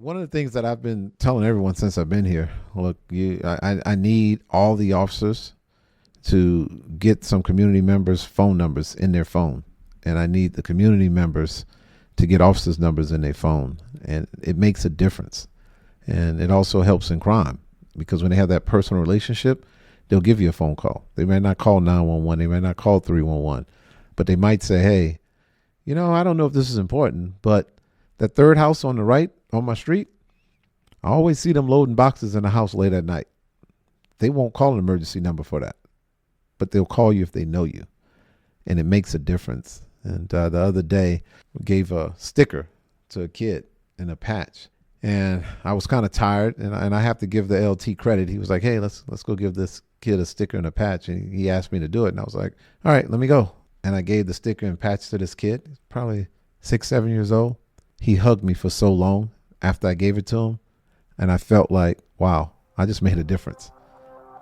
One of the things that I've been telling everyone since I've been here, look, I need all the officers to get some community members' phone numbers in their phone. And I need the community members to get officers' numbers in their phone. And it makes a difference. And it also helps in crime because when they have that personal relationship, they'll give you a phone call. They may not call 911. They may not call 311. But they might say, hey, I don't know if this is important, but that third house on the right on my street, I always see them loading boxes in the house late at night. They won't call an emergency number for that, but they'll call you if they know you, and it makes a difference. And the other day, we gave a sticker to a kid and a patch, and I was kind of tired, and I have to give the LT credit. He was like, hey, let's go give this kid a sticker and a patch, and he asked me to do it, and I was like, all right, let me go. And I gave the sticker and patch to this kid. He's probably 6, 7 years old. He hugged me for so long after I gave it to him. And I felt like, wow, I just made a difference.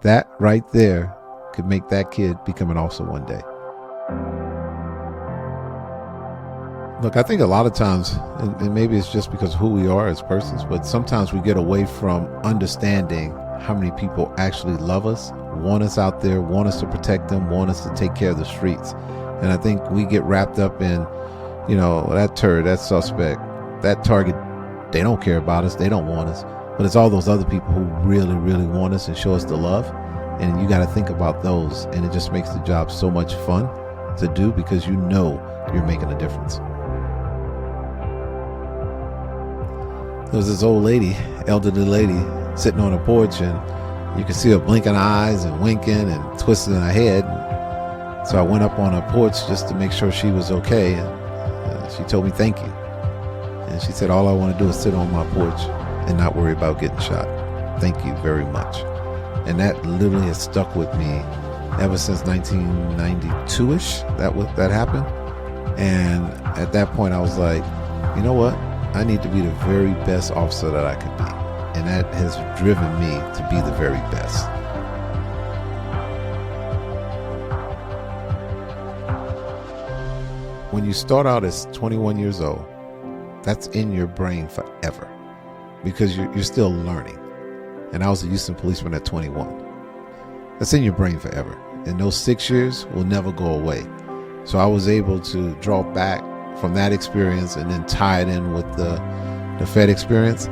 That right there could make that kid become an officer one day. Look, I think a lot of times, and maybe it's just because of who we are as persons, but sometimes we get away from understanding how many people actually love us, want us out there, want us to protect them, want us to take care of the streets. And I think we get wrapped up in, that turd, that suspect, that target. They don't care about us. They don't want us. But it's all those other people who really, really want us and show us the love. And you got to think about those. And it just makes the job so much fun to do because you're making a difference. There was this old lady, elderly lady, sitting on a porch, and you could see her blinking her eyes and winking and twisting her head. So I went up on her porch just to make sure she was okay. And she told me thank you. And she said, all I want to do is sit on my porch and not worry about getting shot. Thank you very much. And that literally has stuck with me ever since 1992-ish. That happened. And at that point, I was like, you know what? I need to be the very best officer that I could be. And that has driven me to be the very best. When you start out as 21 years old, that's in your brain forever because you're still learning. And I was a Houston policeman at 21. That's in your brain forever. And those 6 years will never go away. So I was able to draw back from that experience and then tie it in with the Fed experience.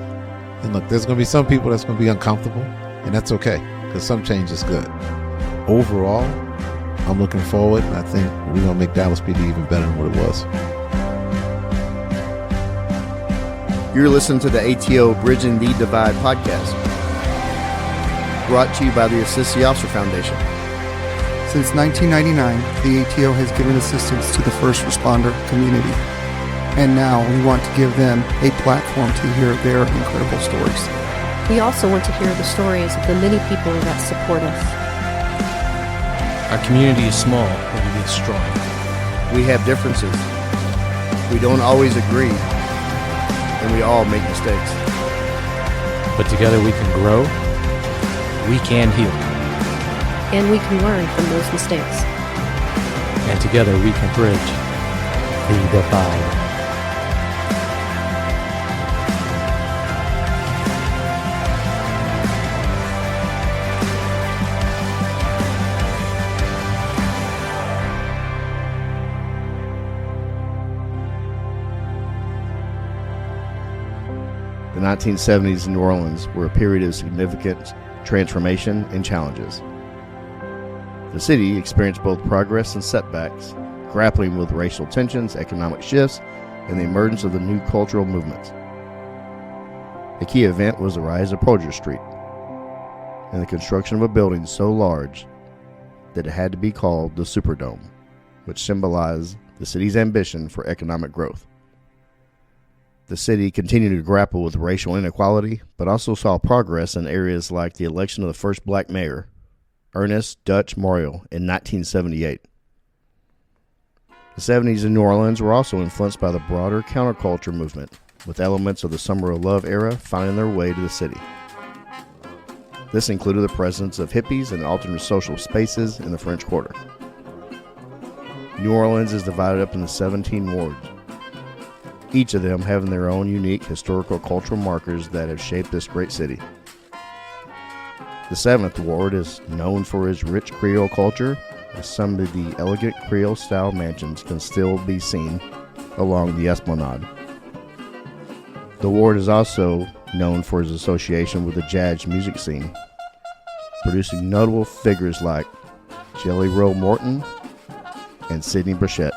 And look, there's going to be some people that's going to be uncomfortable, and that's okay because some change is good. Overall, I'm looking forward, and I think we're going to make Dallas PD even better than what it was. You're listening to the ATO Bridging the Divide podcast, brought to you by the Assist the Officer Foundation. Since 1999, the ATO has given assistance to the first responder community, and now we want to give them a platform to hear their incredible stories. We also want to hear the stories of the many people that support us. Our community is small, but it is strong. We have differences. We don't always agree, and we all make mistakes. But together we can grow, we can heal. And we can learn from those mistakes. And together we can bridge the divide. The 1970s in New Orleans were a period of significant transformation and challenges. The city experienced both progress and setbacks, grappling with racial tensions, economic shifts, and the emergence of the new cultural movements. A key event was the rise of Poydras Street and the construction of a building so large that it had to be called the Superdome, which symbolized the city's ambition for economic growth. The city continued to grapple with racial inequality, but also saw progress in areas like the election of the first black mayor, Ernest Dutch Morial, in 1978. The 70s in New Orleans were also influenced by the broader counterculture movement, with elements of the Summer of Love era finding their way to the city. This included the presence of hippies and alternate social spaces in the French Quarter. New Orleans is divided up into 17 wards. each of them having their own unique historical cultural markers that have shaped this great city. The 7th Ward is known for its rich Creole culture, as some of the elegant Creole-style mansions can still be seen along the Esplanade. The ward is also known for its association with the jazz music scene, producing notable figures like Jelly Roll Morton and Sidney Bechet,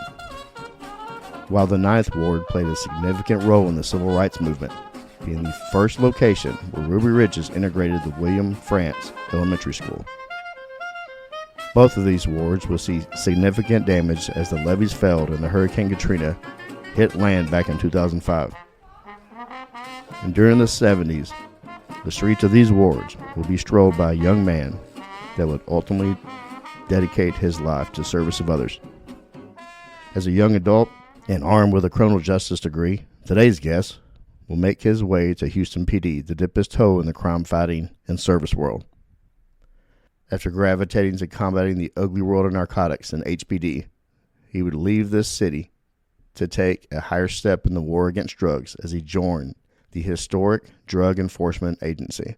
while the 9th Ward played a significant role in the civil rights movement, being the first location where Ruby Ridges integrated the William France Elementary School. Both of these wards will see significant damage as the levees failed and the Hurricane Katrina hit land back in 2005. And during the 70s, the streets of these wards will be strolled by a young man that would ultimately dedicate his life to service of others. As a young adult and armed with a criminal justice degree, today's guest will make his way to Houston PD to dip his toe in the crime-fighting and service world. After gravitating to combating the ugly world of narcotics and HPD, he would leave this city to take a higher step in the war against drugs as he joined the historic Drug Enforcement Agency.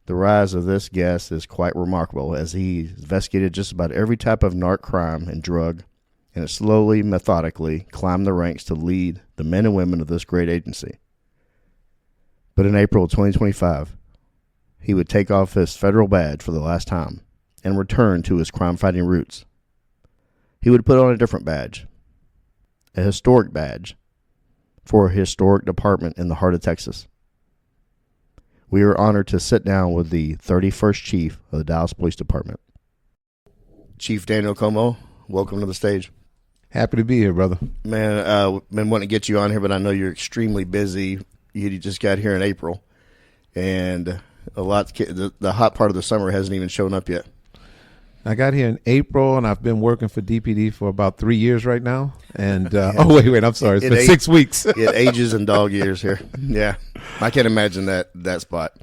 The rise of this guest is quite remarkable, as he investigated just about every type of narc crime and drug, and has slowly, methodically climbed the ranks to lead the men and women of this great agency. But in April 2025, he would take off his federal badge for the last time and return to his crime-fighting roots. He would put on a different badge, a historic badge, for a historic department in the heart of Texas. We are honored to sit down with the 31st Chief of the Dallas Police Department. Chief Daniel Comeaux, welcome to the stage. Happy to be here, brother. Man, been wanting to get you on here, but I know you're extremely busy. You just got here in April, and the hot part of the summer hasn't even shown up yet. I got here in April, and I've been working for DPD for about 3 years right now. And oh, wait, I'm sorry. It's been 6 weeks. It ages in dog years here. Yeah, I can't imagine that spot.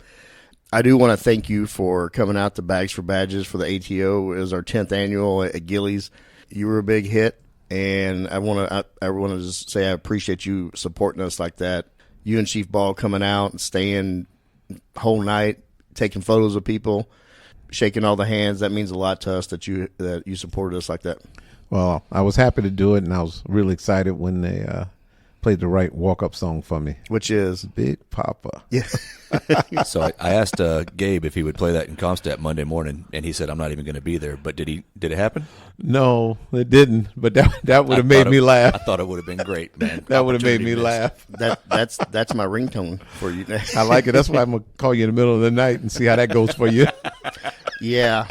I do want to thank you for coming out to Bags for Badges for the ATO. It was our 10th annual at Gillies. You were a big hit, and I want to just say I appreciate you supporting us like that. You and Chief Ball coming out and staying whole night, taking photos of people, shaking all the hands. That means a lot to us that you supported us like that. Well, I was happy to do it, and I was really excited when they played the right walk-up song for me. Which is? Big Papa. Yeah. So I asked Gabe if he would play that in Comstat Monday morning, and he said, I'm not even going to be there. But did it happen? No, it didn't. But that would have made me laugh. I thought it would have been great, man. That would have made me laugh. That's my ringtone for you. I like it. That's why I'm going to call you in the middle of the night and see how that goes for you. Yeah.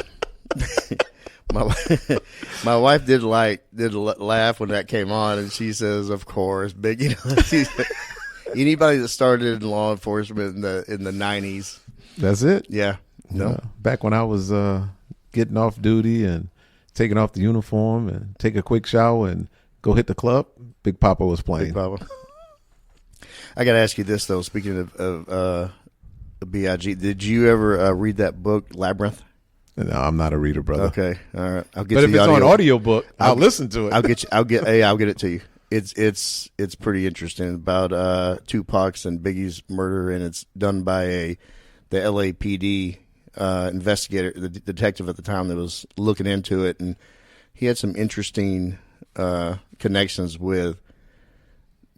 My wife did laugh when that came on, and she says, "Of course, big." Anybody that started in law enforcement in the 90s. That's it. Yeah. No. Back when I was getting off duty and taking off the uniform and take a quick shower and go hit the club, Big Papa was playing. Big Papa. I got to ask you this though. Speaking of BIG, did you ever read that book Labyrinth? No, I'm not a reader, brother. Okay, all right. But if it's on audiobook, I'll listen to it. I'll get it to you. It's pretty interesting about Tupac's and Biggie's murder, and it's done by the LAPD investigator, the detective at the time that was looking into it, and he had some interesting connections with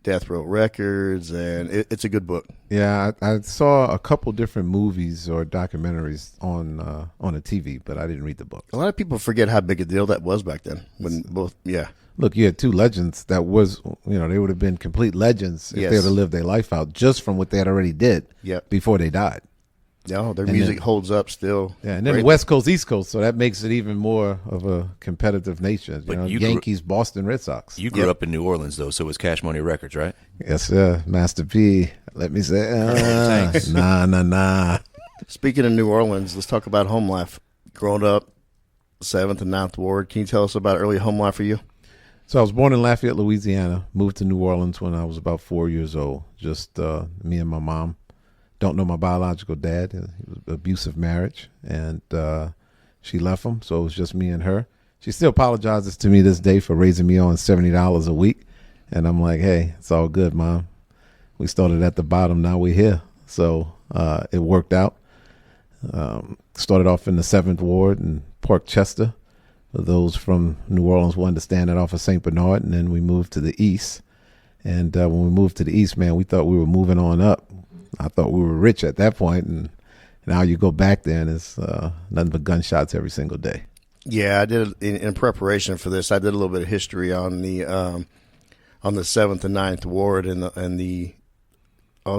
Death Row Records, and it's a good book. Yeah, I saw a couple different movies or documentaries on a TV, but I didn't read the book. A lot of people forget how big a deal that was back then. Look, you had two legends that was, they would have been complete legends if they would have lived their life out just from what they had already did before they died. No, their music holds up still. Yeah, and then West Coast, East Coast, so that makes it even more of a competitive nature. Yankees, Boston Red Sox. You grew up in New Orleans, though, so it was Cash Money Records, right? Yes, sir. Master P. Let me say, nah. Speaking of New Orleans, let's talk about home life. Growing up, 7th and 9th Ward, can you tell us about early home life for you? So I was born in Lafayette, Louisiana, moved to New Orleans when I was about 4 years old, just me and my mom. Don't know my biological dad. He was an abusive marriage, and she left him, so it was just me and her. She still apologizes to me this day for raising me on $70 a week, And I'm like, hey, it's all good, Mom. We started at the bottom. Now we're here. So it worked out. Started off in the 7th Ward in Port Chester. For those from New Orleans wanted to stand it off of St. Bernard. And then we moved to the east. And when we moved to the east, man, we thought we were moving on up. I thought we were rich at that point. And now you go back there and it's nothing but gunshots every single day. Yeah, I did in preparation for this. I did a little bit of history on the 7th and 9th Ward and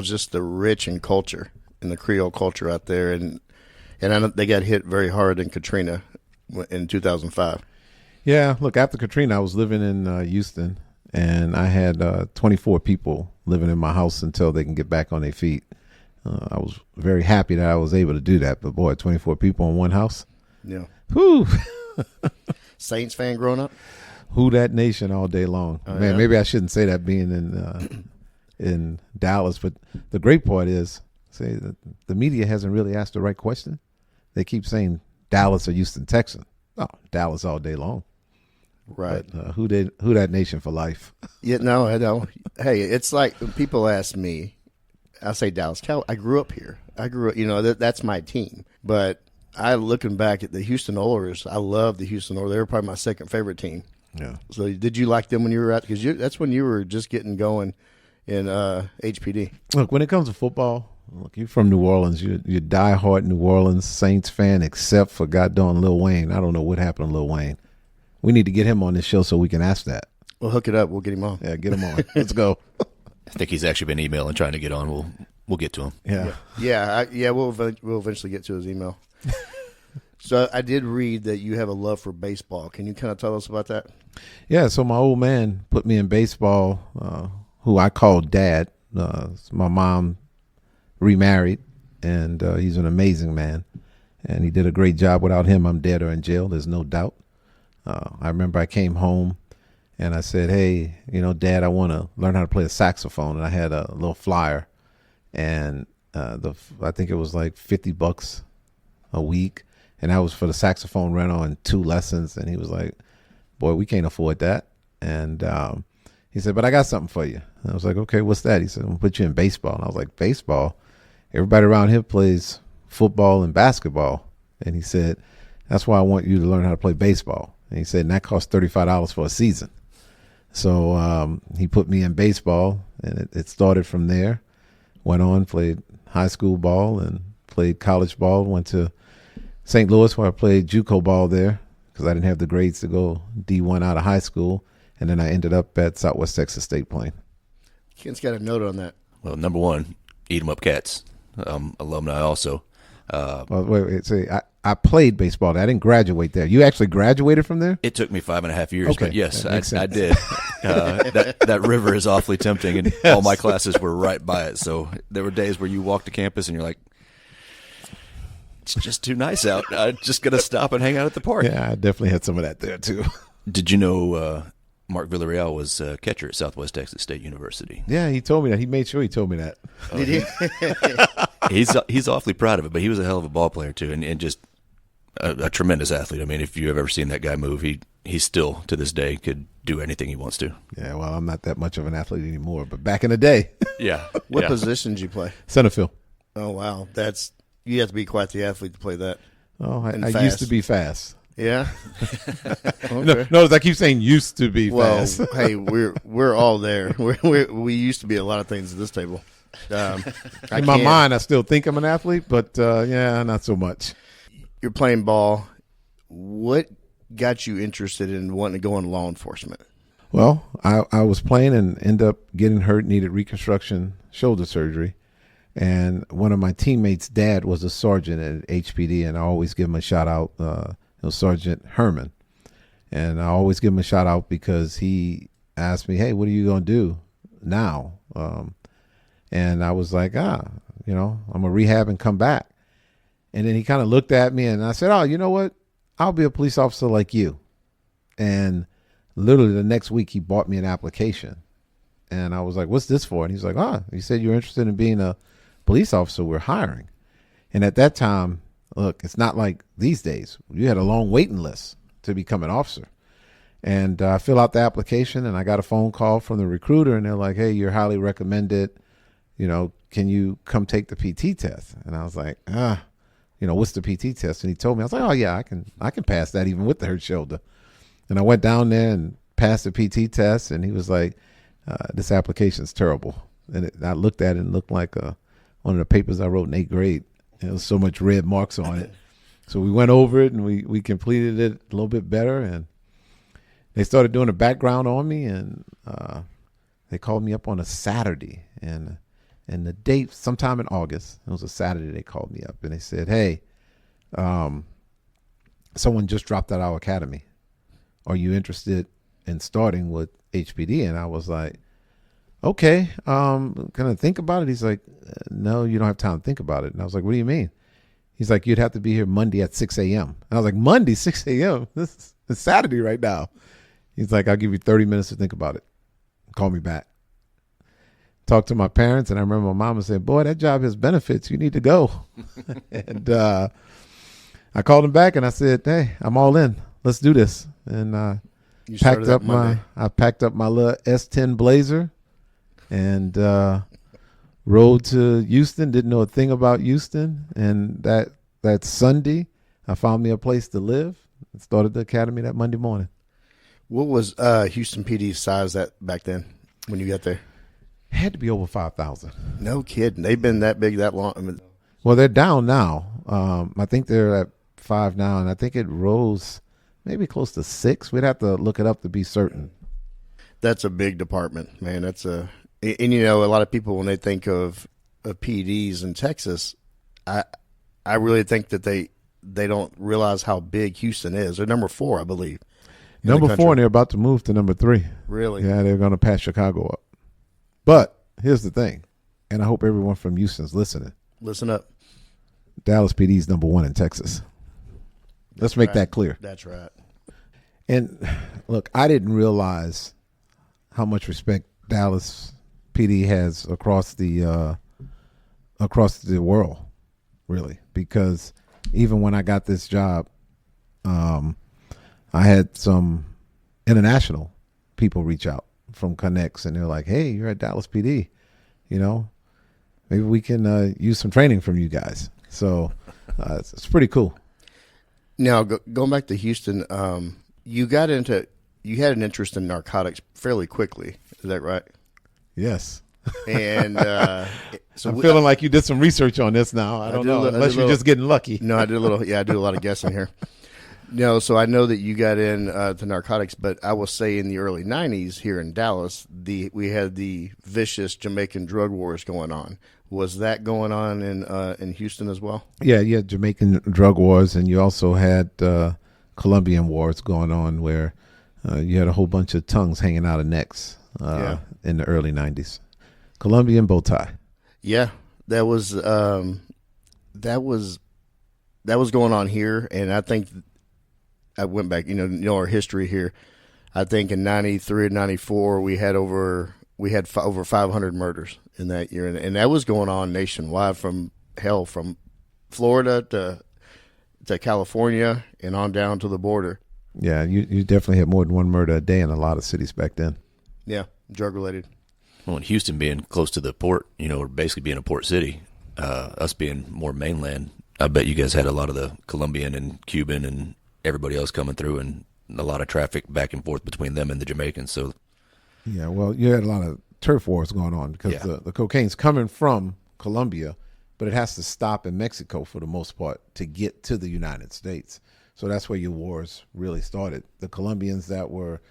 just the rich and culture and the Creole culture out there, and I know they got hit very hard in Katrina in 2005. Yeah, look, after Katrina, I was living in Houston, and I had 24 people living in my house until they can get back on their feet. I was very happy that I was able to do that, but boy, 24 people in one house. Yeah. Whew. Saints fan growing up? Who that nation all day long. Oh, Man, yeah? maybe I shouldn't say that being in Dallas, but the great part is, say the media hasn't really asked the right question. They keep saying Dallas or Houston Texan. Oh, Dallas all day long. Right. But, who that nation for life? Yeah, no, I know. Hey, it's like when people ask me, I say Dallas Cow. I grew up here. That's my team. But looking back at the Houston Oilers, I love the Houston Oilers. They were probably my second favorite team. Yeah. So did you like them when you were out? Because that's when you were just getting going in HPD. Look, when it comes to football, look, you're from New Orleans. You're diehard New Orleans Saints fan, except for goddamn Lil Wayne. I don't know what happened to Lil Wayne. We need to get him on this show so we can ask that. We'll hook it up. We'll get him on. Yeah, get him on. Let's go. I think he's actually been emailing trying to get on. We'll get to him. Yeah. We'll eventually get to his email. So I did read that you have a love for baseball. Can you kind of tell us about that? Yeah, so my old man put me in baseball, who I called Dad. My mom remarried, and he's an amazing man. And he did a great job. Without him, I'm dead or in jail. There's no doubt. I remember I came home, and I said, hey, Dad, I want to learn how to play the saxophone. And I had a little flyer, and I think it was like $50 a week. And that was for the saxophone rental and 2 lessons. And he was like, boy, we can't afford that. And he said, but I got something for you. And I was like, okay, what's that? He said, I'm going to put you in baseball. And I was like, baseball? Everybody around here plays football and basketball. And he said, that's why I want you to learn how to play baseball. And he said, and that costs $35 for a season. So he put me in baseball, and it started from there. Went on, played high school ball and played college ball. Went to St. Louis, where I played JUCO ball there because I didn't have the grades to go D1 out of high school. And then I ended up at Southwest Texas State playing. Kent's got a note on that. Well, number one, eat 'em up cats. Alumni also. Wait. See, I played baseball. I didn't graduate there. You actually graduated from there? It took me 5.5 years, Okay, but yes, that makes I sense. did. That river is awfully tempting, and all my classes were right by it. So there were days where you walk to campus and you're like, it's just too nice out. I'm just going to stop and hang out at the park. Yeah, I definitely had some of that there too. Did you know Mark Villarreal was catcher at Southwest Texas State University? Yeah, he told me that. He made sure he told me that. Did he? He's awfully proud of it, but he was a hell of a ball player too, and just a tremendous athlete. I mean, if you have ever seen that guy move, he still to this day could do anything he wants to. Yeah, well, I'm not that much of an athlete anymore, but back in the day, Yeah. What yeah. position did you play? center field. Oh, wow. You have to be quite the athlete to play that. Oh, And I fast. used to be fast. Yeah? Okay. No, I keep saying used to be Well, fast. hey, we're all there. We used to be a lot of things at this table. In my mind, I still think I'm an athlete, but yeah, not so much. You're playing ball. What got you interested in wanting to go in law enforcement? Well, I was playing and ended up getting hurt, needed reconstruction shoulder surgery. And one of my teammates' dad was a sergeant at HPD, and I always give him a shout out. It was Sergeant Herman. And I always give him a shout out because he asked me, hey, what are you going to do now? And I was like, I'm going to rehab and come back. And then he kind of looked at me and I said, oh, you know what? I'll be a police officer like you. And literally the next week he bought me an application. And I was like, what's this for? And he's like, he said you're interested in being a police officer. We're hiring. And at that time, look, it's not like these days. You had a long waiting list to become an officer. And I fill out the application, and I got a phone call from the recruiter, and they're like, "Hey, you're highly recommended. Can you come take the PT test?" And I was like, what's the PT test? And he told me. I was like, "Oh yeah, I can pass that even with the hurt shoulder." And I went down there and passed the PT test, and he was like, "This application's terrible." And I looked at it and it looked like one of the papers I wrote in 8th grade. There was so much red marks on it. So we went over it and we completed it a little bit better, and they started doing a background on me, and they called me up on a Saturday, and the date sometime in August. It was a Saturday. They called me up and they said, "Hey, someone just dropped out of our academy. Are you interested in starting with HPD?" And I was like, "Okay, can I think about it?" He's like, "No, you don't have time to think about it." And I was like, "What do you mean?" He's like, "You'd have to be here Monday at 6 a.m. And I was like, "Monday, 6 a.m.? It's Saturday right now." He's like, "I'll give you 30 minutes to think about it. Call me back." Talked to my parents, and I remember my mama saying, "Boy, that job has benefits. You need to go." And I called him back, and I said, "Hey, I'm all in. Let's do this." And I packed up my little S10 Blazer and rode to Houston. Didn't know a thing about Houston, and that Sunday, I found me a place to live and started the academy that Monday morning. What was Houston PD's size that back then when you got there? It had to be over 5,000. No kidding. They've been that big that long. I mean, well, they're down now. I think they're at 5 now, and I think it rose maybe close to 6. We'd have to look it up to be certain. That's a big department, man. And a lot of people, when they think of PDs in Texas, I really think that they don't realize how big Houston is. They're number 4, I believe. Number 4, and they're about to move to number 3. Really? Yeah, they're going to pass Chicago up. But here's the thing, and I hope everyone from Houston's listening. Listen up. Dallas PD is number 1 in Texas. Let's make that clear. That's right. And look, I didn't realize how much respect Dallas PD has across the world, really, because even when I got this job, I had some international people reach out from Connects, and they're like, "Hey, you're at Dallas PD, maybe we can use some training from you guys." So it's pretty cool. Now, going back to Houston, you had an interest in narcotics fairly quickly. Is that right? Yes. And so I'm feeling like you did some research on this now. I don't know, unless you're just getting lucky. No, I did a little. Yeah, I do a lot of guessing here. No, so I know that you got in to narcotics, but I will say in the early 90s here in Dallas, we had the vicious Jamaican drug wars going on. Was that going on in Houston as well? Yeah, you had Jamaican drug wars, and you also had Colombian wars going on where you had a whole bunch of tongues hanging out of necks in the early 90s. Colombian bow tie. Yeah, that was going on here, and I think I went back, our history here. I think in 93 and 94 we had over 500 murders in that year, and that was going on nationwide from Florida to California and on down to the border. Yeah, you definitely had more than one murder a day in a lot of cities back then. Yeah, drug related. Well, in Houston being close to the port, or basically being a port city, us being more mainland, I bet you guys had a lot of the Colombian and Cuban and everybody else coming through, and a lot of traffic back and forth between them and the Jamaicans. So, yeah, well, you had a lot of turf wars going on because the cocaine's coming from Colombia, but it has to stop in Mexico for the most part to get to the United States. So that's where your wars really started. The Colombians that were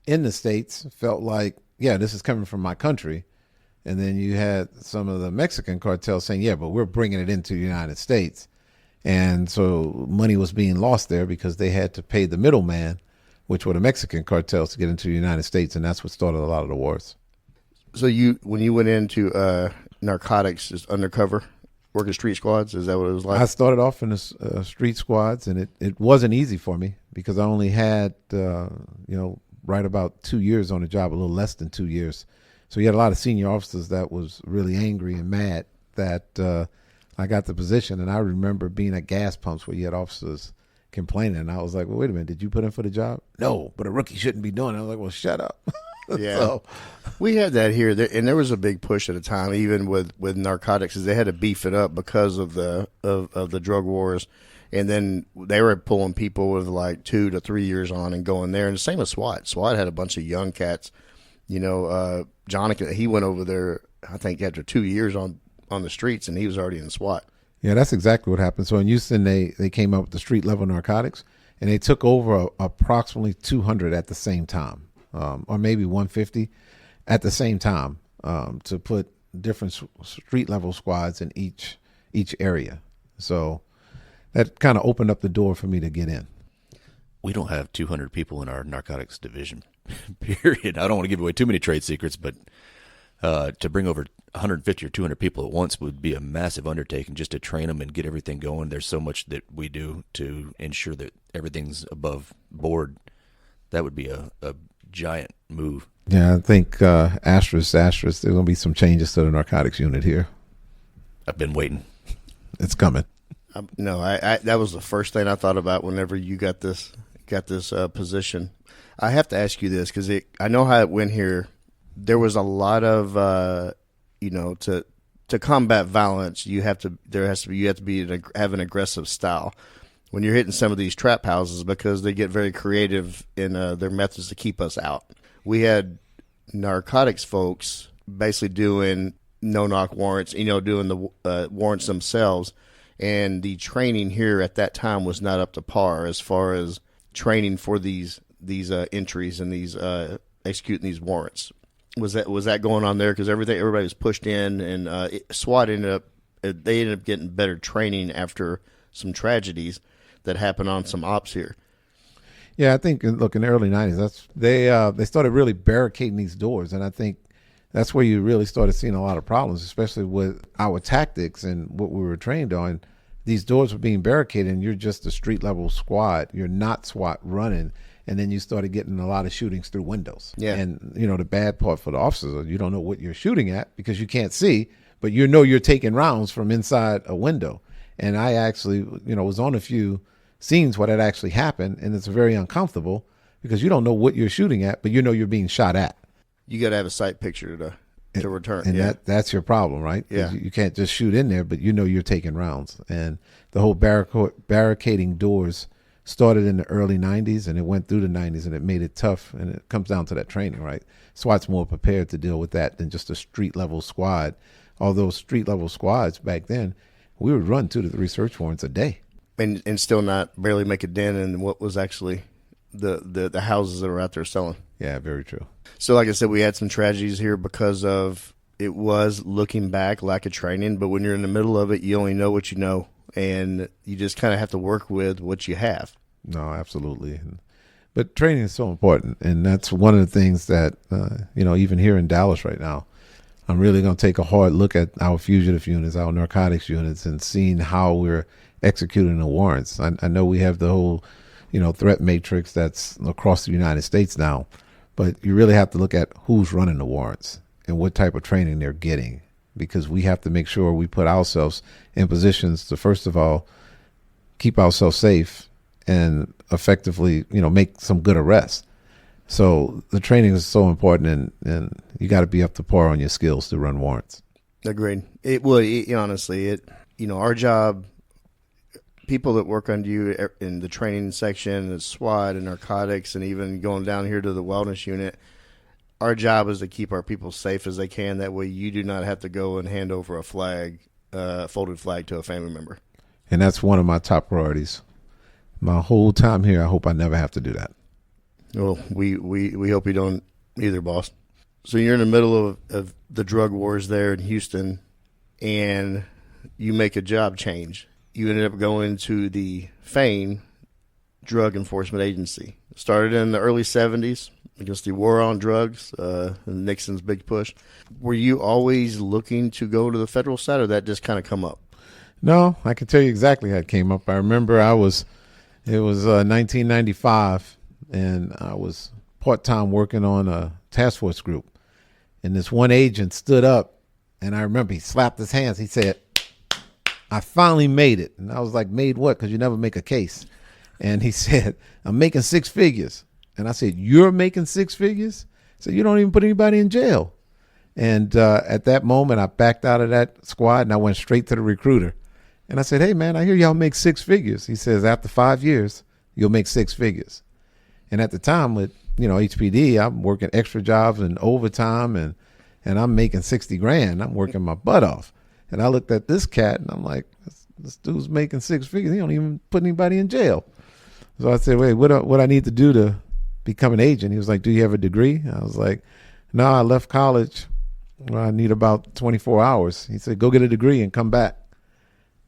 in the States felt like, yeah, this is coming from my country. And then you had some of the Mexican cartels saying, yeah, but we're bringing it into the United States. And so money was being lost there because they had to pay the middleman, which were the Mexican cartels, to get into the United States. And that's what started a lot of the wars. So when you went into narcotics, just undercover, working street squads, is that what it was like? I started off in the street squads, and it wasn't easy for me because I only had, right about 2 years on the job, a little less than 2 years. So you had a lot of senior officers that was really angry and mad that I got the position. And I remember being at gas pumps where you had officers complaining. And I was like, well, wait a minute, did you put in for the job? No, but a rookie shouldn't be doing it. I was like, well, shut up. Yeah. So, We had that here, and there was a big push at the time, even with narcotics, is they had to beef it up because of the drug wars, and then they were pulling people with like 2 to 3 years on and going there, and the same with SWAT. SWAT had a bunch of young cats. Jonica, he went over there, I think after 2 years on the streets, and he was already in SWAT. yeah, that's exactly what happened. So in Houston, they came up with the street level narcotics, and they took over approximately 200 at the same time, or maybe 150 at the same time, to put different street level squads in each area. So that kind of opened up the door for me to get in. We don't have 200 people in our narcotics division, period. I don't want to give away too many trade secrets, but to bring over 150 or 200 people at once would be a massive undertaking just to train them and get everything going. There's so much that we do to ensure that everything's above board. That would be a giant move. Yeah, I think asterisk, there's going to be some changes to the narcotics unit here. I've been waiting. It's coming. No, I that was the first thing I thought about whenever you got this position. I have to ask you this because I know how it went here. There was a lot of to combat violence. You have to have an aggressive style when you're hitting some of these trap houses because they get very creative in their methods to keep us out. We had narcotics folks basically doing no-knock warrants, doing the warrants themselves, and the training here at that time was not up to par as far as training for these entries and these executing these warrants. Was that going on there? Because everybody was pushed in, and SWAT ended up getting better training after some tragedies that happened on some ops here. Yeah, I think look in the early '90s, they started really barricading these doors, and I think that's where you really started seeing a lot of problems, especially with our tactics and what we were trained on. These doors were being barricaded, and you're just a street level squad. You're not SWAT running, and then you started getting a lot of shootings through windows. Yeah. And the bad part for the officers is you don't know what you're shooting at because you can't see, but you're taking rounds from inside a window. And I actually was on a few scenes where that actually happened, and it's very uncomfortable because you don't know what you're shooting at, but you're being shot at. You got to have a sight picture to return. And yeah. that's your problem, right? Yeah. You can't just shoot in there, but you're taking rounds. And the whole barricading doors started in the early 90s, and it went through the 90s, and it made it tough. And it comes down to that training, right? SWAT's more prepared to deal with that than just a street-level squad. Although street-level squads back then, we would run 2 to 3 search warrants a day. And still not barely make a dent in what was actually the houses that were out there selling. Yeah, very true. So like I said, we had some tragedies here because of it was looking back, lack of training. But when you're in the middle of it, you only know what you know, and you just kind of have to work with what you have. No, absolutely. But training is so important, and that's one of the things that even here in Dallas right now, I'm really going to take a hard look at our fugitive units, our narcotics units, and seeing how we're executing the warrants. I know we have the whole, threat matrix that's across the United States now, but you really have to look at who's running the warrants and what type of training they're getting, because we have to make sure we put ourselves in positions to, first of all, keep ourselves safe and effectively, make some good arrests. So the training is so important, and you got to be up to par on your skills to run warrants. Agreed. Honestly, our job, people that work under you in the training section, the SWAT and narcotics, and even going down here to the wellness unit, our job is to keep our people safe as they can. That way you do not have to go and hand over a flag, folded flag to a family member. And that's one of my top priorities. My whole time here, I hope I never have to do that. Well, we hope you don't either, boss. So you're in the middle of the drug wars there in Houston, and you make a job change. You ended up going to the FAIN Drug Enforcement Agency. Started in the early 70s against the war on drugs, Nixon's big push. Were you always looking to go to the federal side, or that just kind of come up? No, I can tell you exactly how it came up. I remember it was 1995, and I was part-time working on a task force group. And this one agent stood up, and I remember he slapped his hands. He said, "I finally made it." And I was like, "Made what?" Because you never make a case. And he said, I'm making six figures. And I said, you're making six figures? He said, you don't even put anybody in jail. And at that moment, I backed out of that squad and I went straight to the recruiter. And I said, hey, man, I hear y'all make six figures. He says, after 5 years, you'll make six figures. And at the time with, HPD, I'm working extra jobs and overtime and I'm making 60 grand. I'm working my butt off. And I looked at this cat and I'm like, this dude's making six figures. He don't even put anybody in jail. So I said, wait, what I need to do to become an agent? He was like, do you have a degree? I was like, no, I left college. Well, I need about 24 hours. He said, go get a degree and come back.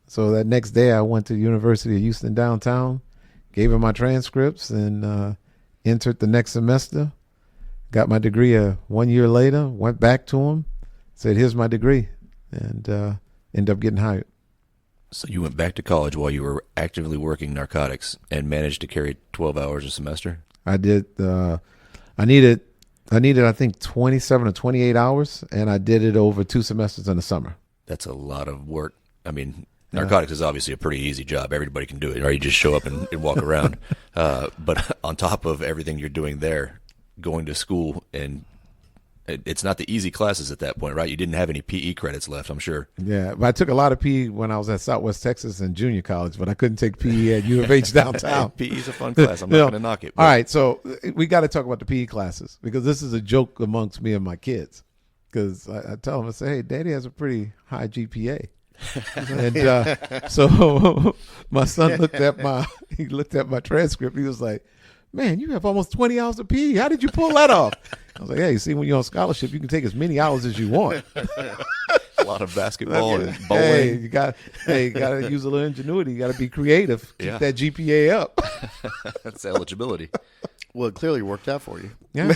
So that next day I went to the University of Houston downtown, gave him my transcripts and entered the next semester, got my degree 1 year later, went back to him, said, here's my degree, and ended up getting hired. So you went back to college while you were actively working narcotics and managed to carry 12 hours a semester? I did. I needed, I think, 27 or 28 hours, and I did it over 2 semesters in the summer. That's a lot of work. I mean, narcotics is obviously a pretty easy job. Everybody can do it, right? You just show up and walk around. But on top of everything you're doing there, going to school, and it's not the easy classes at that point, right? You didn't have any PE credits left, I'm sure. Yeah, but I took a lot of PE when I was at Southwest Texas in junior college, but I couldn't take PE at U of H downtown. PE is a fun class. I'm not going to knock it. But. All right, so we got to talk about the PE classes because this is a joke amongst me and my kids. Because I tell them, I say, hey, Daddy has a pretty high GPA. And so my son looked at my transcript. He was like, man, you have almost 20 hours of PE. How did you pull that off? I was like, hey, see, when you're on scholarship, you can take as many hours as you want. A lot of basketball and bowling. Hey, you got to use a little ingenuity. You got to be creative. Keep that GPA up. That's eligibility. Well, it clearly worked out for you. Yeah,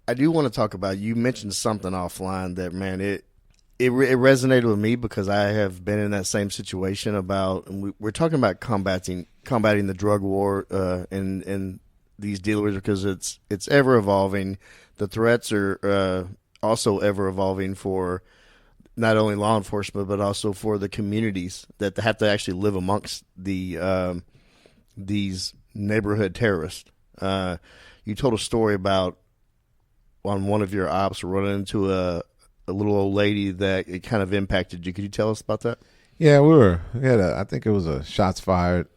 I do want to talk about, you mentioned something offline that, man, it resonated with me because I have been in that same situation and we're talking about combating the drug war and these dealers because it's ever evolving. The threats are also ever evolving for not only law enforcement but also for the communities that have to actually live amongst these neighborhood terrorists. You told a story about on one of your ops running into a little old lady that it kind of impacted you. Could you tell us about that? Yeah, we had I think it was a shots fired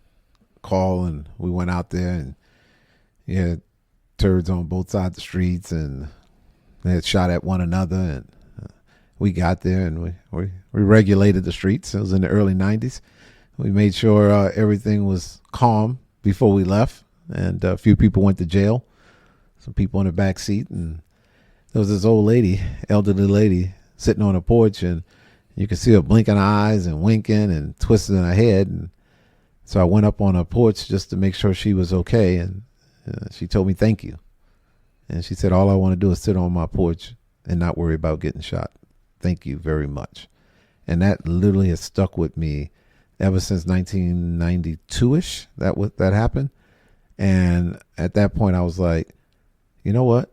call, and we went out there and turds on both sides of the streets, and they had shot at one another, and we got there and we regulated the streets. It was in the early 90s. We made sure everything was calm before we left, and a few people went to jail, some people in the back seat, and there was this old lady, elderly lady, sitting on a porch, and you could see her blinking her eyes and winking and twisting her head. And so I went up on her porch just to make sure she was okay, and she told me thank you. And she said, all I want to do is sit on my porch and not worry about getting shot. Thank you very much. And that literally has stuck with me ever since 1992-ish, that happened. And at that point, I was like, you know what?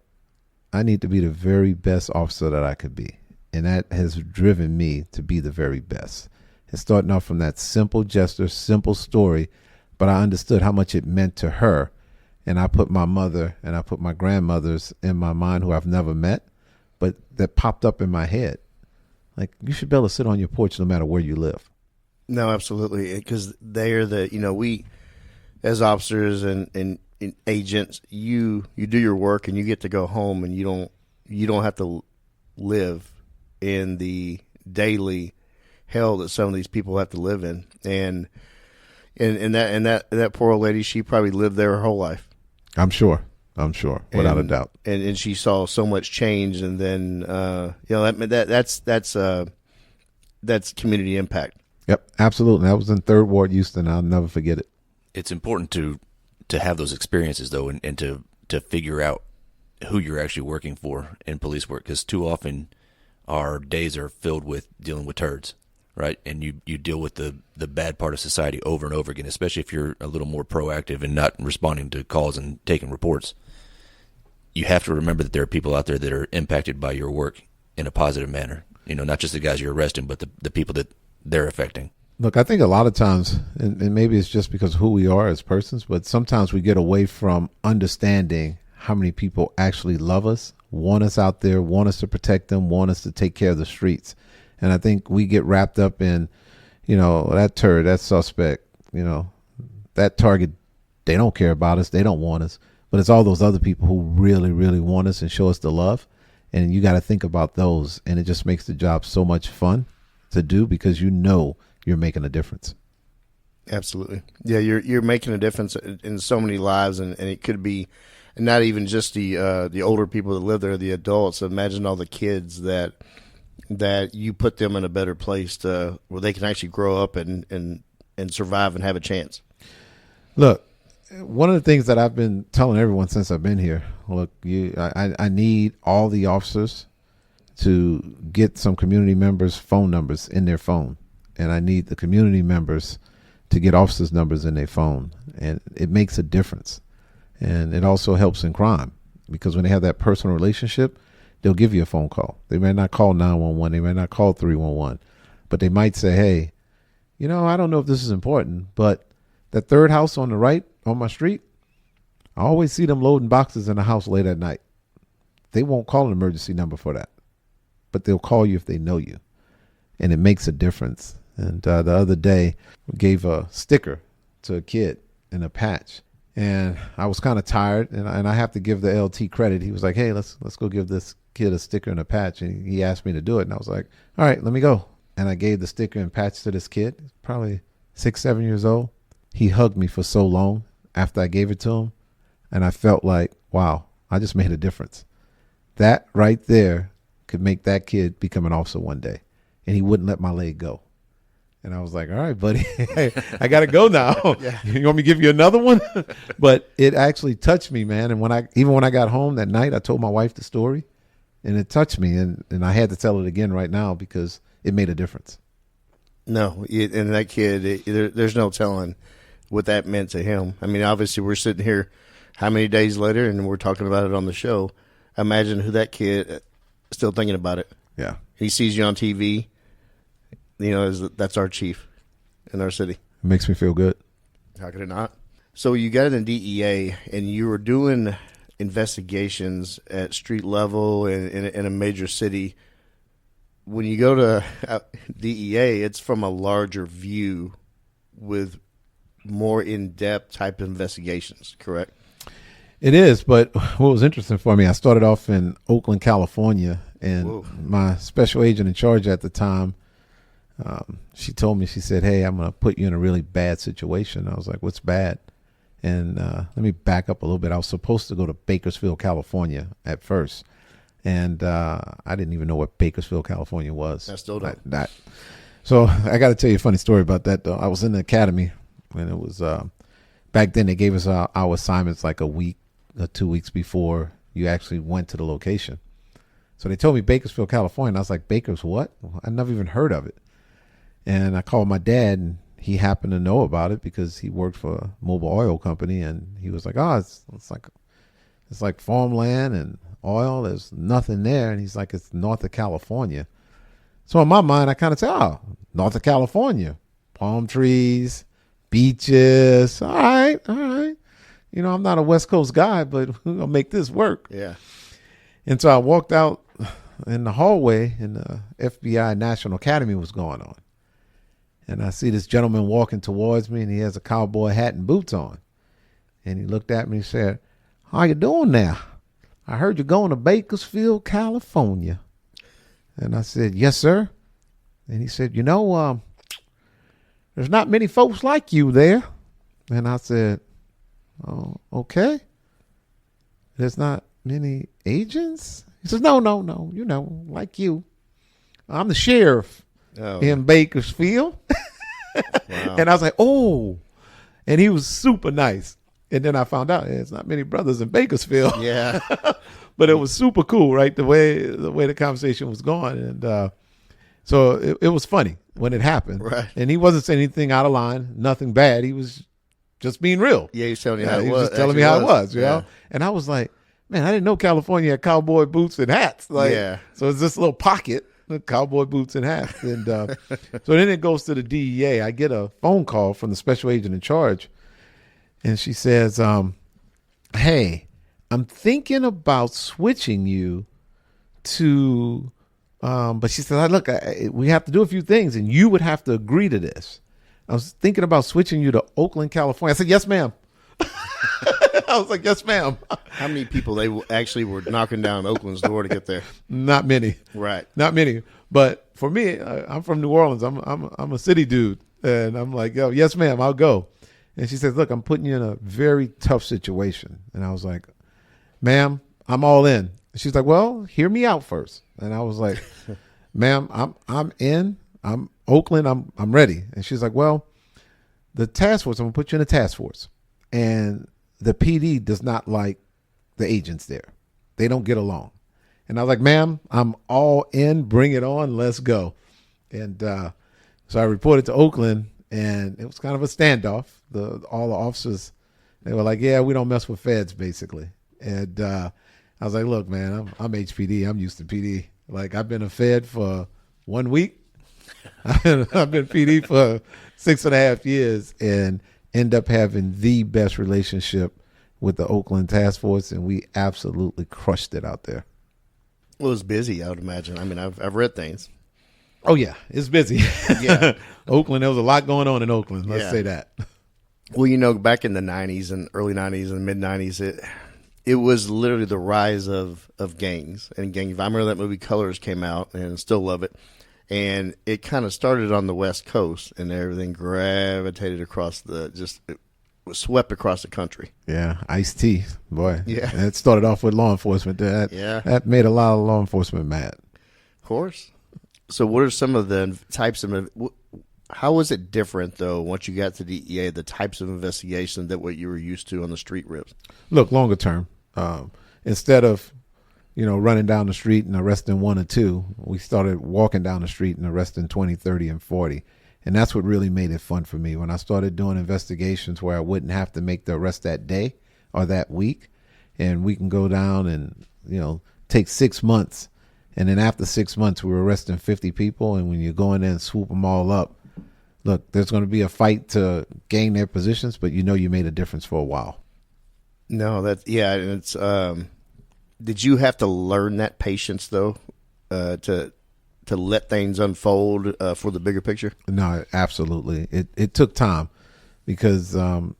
I need to be the very best officer that I could be. And that has driven me to be the very best. It's starting off from that simple gesture, simple story, but I understood how much it meant to her. And I put my mother and I put my grandmothers in my mind who I've never met, but that popped up in my head. Like, you should be able to sit on your porch no matter where you live. No, absolutely. Because they are we as officers and agents, you do your work and you get to go home and you don't have to live in the daily hell that some of these people have to live in. And that poor old lady, she probably lived there her whole life. I'm sure, without a doubt. And she saw so much change, and then that's community impact. Yep, absolutely. That was in 3rd Ward, Houston. I'll never forget it. It's important to have those experiences, though, and to figure out who you're actually working for in police work, because too often our days are filled with dealing with turds, right? And you deal with the bad part of society over and over again, especially if you're a little more proactive and not responding to calls and taking reports. You have to remember that there are people out there that are impacted by your work in a positive manner. Not just the guys you're arresting, but the people that they're affecting. Look, I think a lot of times, and maybe it's just because of who we are as persons, but sometimes we get away from understanding how many people actually love us, want us out there, want us to protect them, want us to take care of the streets. And I think we get wrapped up in, that turd, that suspect, that target. They don't care about us. They don't want us. But it's all those other people who really, really want us and show us the love. And you got to think about those. And it just makes the job so much fun to do because you're making a difference. Absolutely. Yeah, you're making a difference in so many lives, and it could be not even just the older people that live there, the adults. Imagine all the kids that you put them in a better place where they can actually grow up and survive and have a chance. Look, one of the things that I've been telling everyone since I've been here, look, I need all the officers to get some community members' phone numbers in their phone. And I need the community members to get officers' numbers in their phone. And it makes a difference. And it also helps in crime because when they have that personal relationship, they'll give you a phone call. They may not call 911. They may not call 311. But they might say, hey, I don't know if this is important, but that third house on the right on my street, I always see them loading boxes in the house late at night. They won't call an emergency number for that, but they'll call you if they know you. And it makes a difference. And the other day, we gave a sticker to a kid in a patch. And I was kind of tired, and I have to give the LT credit. He was like, hey, let's go give this kid a sticker and a patch. And he asked me to do it. And I was like, all right, let me go. And I gave the sticker and patch to this kid, probably 6, 7 years old. He hugged me for so long after I gave it to him. And I felt like, wow, I just made a difference. That right there could make that kid become an officer one day. And he wouldn't let my leg go. And I was like, all right, buddy, I got to go now. Yeah. You want me to give you another one? But it actually touched me, man. And when I got home that night, I told my wife the story and it touched me. And I had to tell it again right now because it made a difference. No, and that kid, there's no telling what that meant to him. I mean, obviously we're sitting here how many days later and we're talking about it on the show. Imagine who that kid still thinking about it. Yeah. He sees you on TV. That's our chief in our city. It makes me feel good. How could it not? So you got in the DEA and you were doing investigations at street level in a major city. When you go to DEA, it's from a larger view with more in-depth type investigations, correct? It is, but what was interesting for me, I started off in Oakland, California, and Whoa. My special agent in charge at the time, she told me, she said, hey, I'm going to put you in a really bad situation. I was like, what's bad? And let me back up a little bit. I was supposed to go to Bakersfield, California at first. And I didn't even know what Bakersfield, California was. I still don't. So I got to tell you a funny story about that, though. I was in the academy, and it was back then they gave us our assignments like a week or 2 weeks before you actually went to the location. So they told me Bakersfield, California. And I was like, Baker's what? Well, I never even heard of it. And I called my dad, and he happened to know about it because he worked for a mobile oil company. And he was like, oh, it's like farmland and oil. There's nothing there. And he's like, it's north of California. So in my mind, I kind of say, oh, north of California, palm trees, beaches. All right. I'm not a West Coast guy, but we're going to make this work. Yeah. And so I walked out in the hallway, and the FBI National Academy was going on. And I see this gentleman walking towards me, and he has a cowboy hat and boots on. And he looked at me and said, how you doing now? I heard you're going to Bakersfield, California. And I said, yes, sir. And he said, there's not many folks like you there. And I said, oh, okay. There's not many agents? He says, no, like you. I'm the sheriff in Bakersfield. Wow. And I was like, oh. And he was super nice. And then I found out there's not many brothers in Bakersfield. Yeah. But it was super cool, right? The way the conversation was going. And so it was funny when it happened. Right. And he wasn't saying anything out of line, nothing bad. He was just being real. Yeah, he's telling you how it was. He was just telling me how it was, you yeah. know? And I was like, man, I didn't know California had cowboy boots and hats. Like, yeah. So it's this little pocket cowboy boots and hats. And so then it goes to the DEA. I get a phone call from the special agent in charge, and she says, hey, I'm thinking about switching you to, but she said, look, we have to do a few things, and you would have to agree to this. I was thinking about switching you to Oakland, California. I said, yes, ma'am. I was like, yes, ma'am. How many people they actually were knocking down Oakland's door to get there? Not many. Right. Not many. But for me, I'm from New Orleans. I'm a city dude. And I'm like, yo, yes, ma'am, I'll go. And she says, look, I'm putting you in a very tough situation. And I was like, ma'am, I'm all in. She's like, well, hear me out first. And I was like, ma'am, I'm in. I'm Oakland. I'm ready. And she's like, well, the task force, I'm going to put you in a task force. And the PD does not like the agents there. They don't get along. And I was like, ma'am, I'm all in. Bring it on. Let's go. And so I reported to Oakland, and it was kind of a standoff. All the officers, they were like, yeah, we don't mess with feds, basically. And I was like, look, man, I'm HPD. I'm used to PD. Like, I've been a fed for 1 week. I've been PD for 6.5 years, and end up having the best relationship with the Oakland task force, and we absolutely crushed it out there. Well, it was busy, I would imagine. I mean, I've read things. Oh yeah, it's busy. Yeah. Oakland, there was a lot going on in Oakland. Let's say that. Well, back in the 90s and early 90s and mid 90s, it was literally the rise of gangs and gang. I remember that movie Colors came out, and still love it. And it kind of started on the West Coast, and everything gravitated across it was swept across the country. Yeah, Ice-T, boy. Yeah. And it started off with law enforcement. That made a lot of law enforcement mad. Of course. So what are some of the types of, how was it different, though, once you got to the DEA, the types of investigation that what you were used to on the street rips? Look, longer term. Instead of running down the street and arresting 1 or 2, we started walking down the street and arresting 20, 30, and 40. And that's what really made it fun for me. When I started doing investigations where I wouldn't have to make the arrest that day or that week, and we can go down and, take 6 months. And then after 6 months, we were arresting 50 people. And when you go in there and swoop them all up, look, there's going to be a fight to gain their positions, but you made a difference for a while. No, and it's, did you have to learn that patience, though, to let things unfold for the bigger picture? No, absolutely. It took time because, when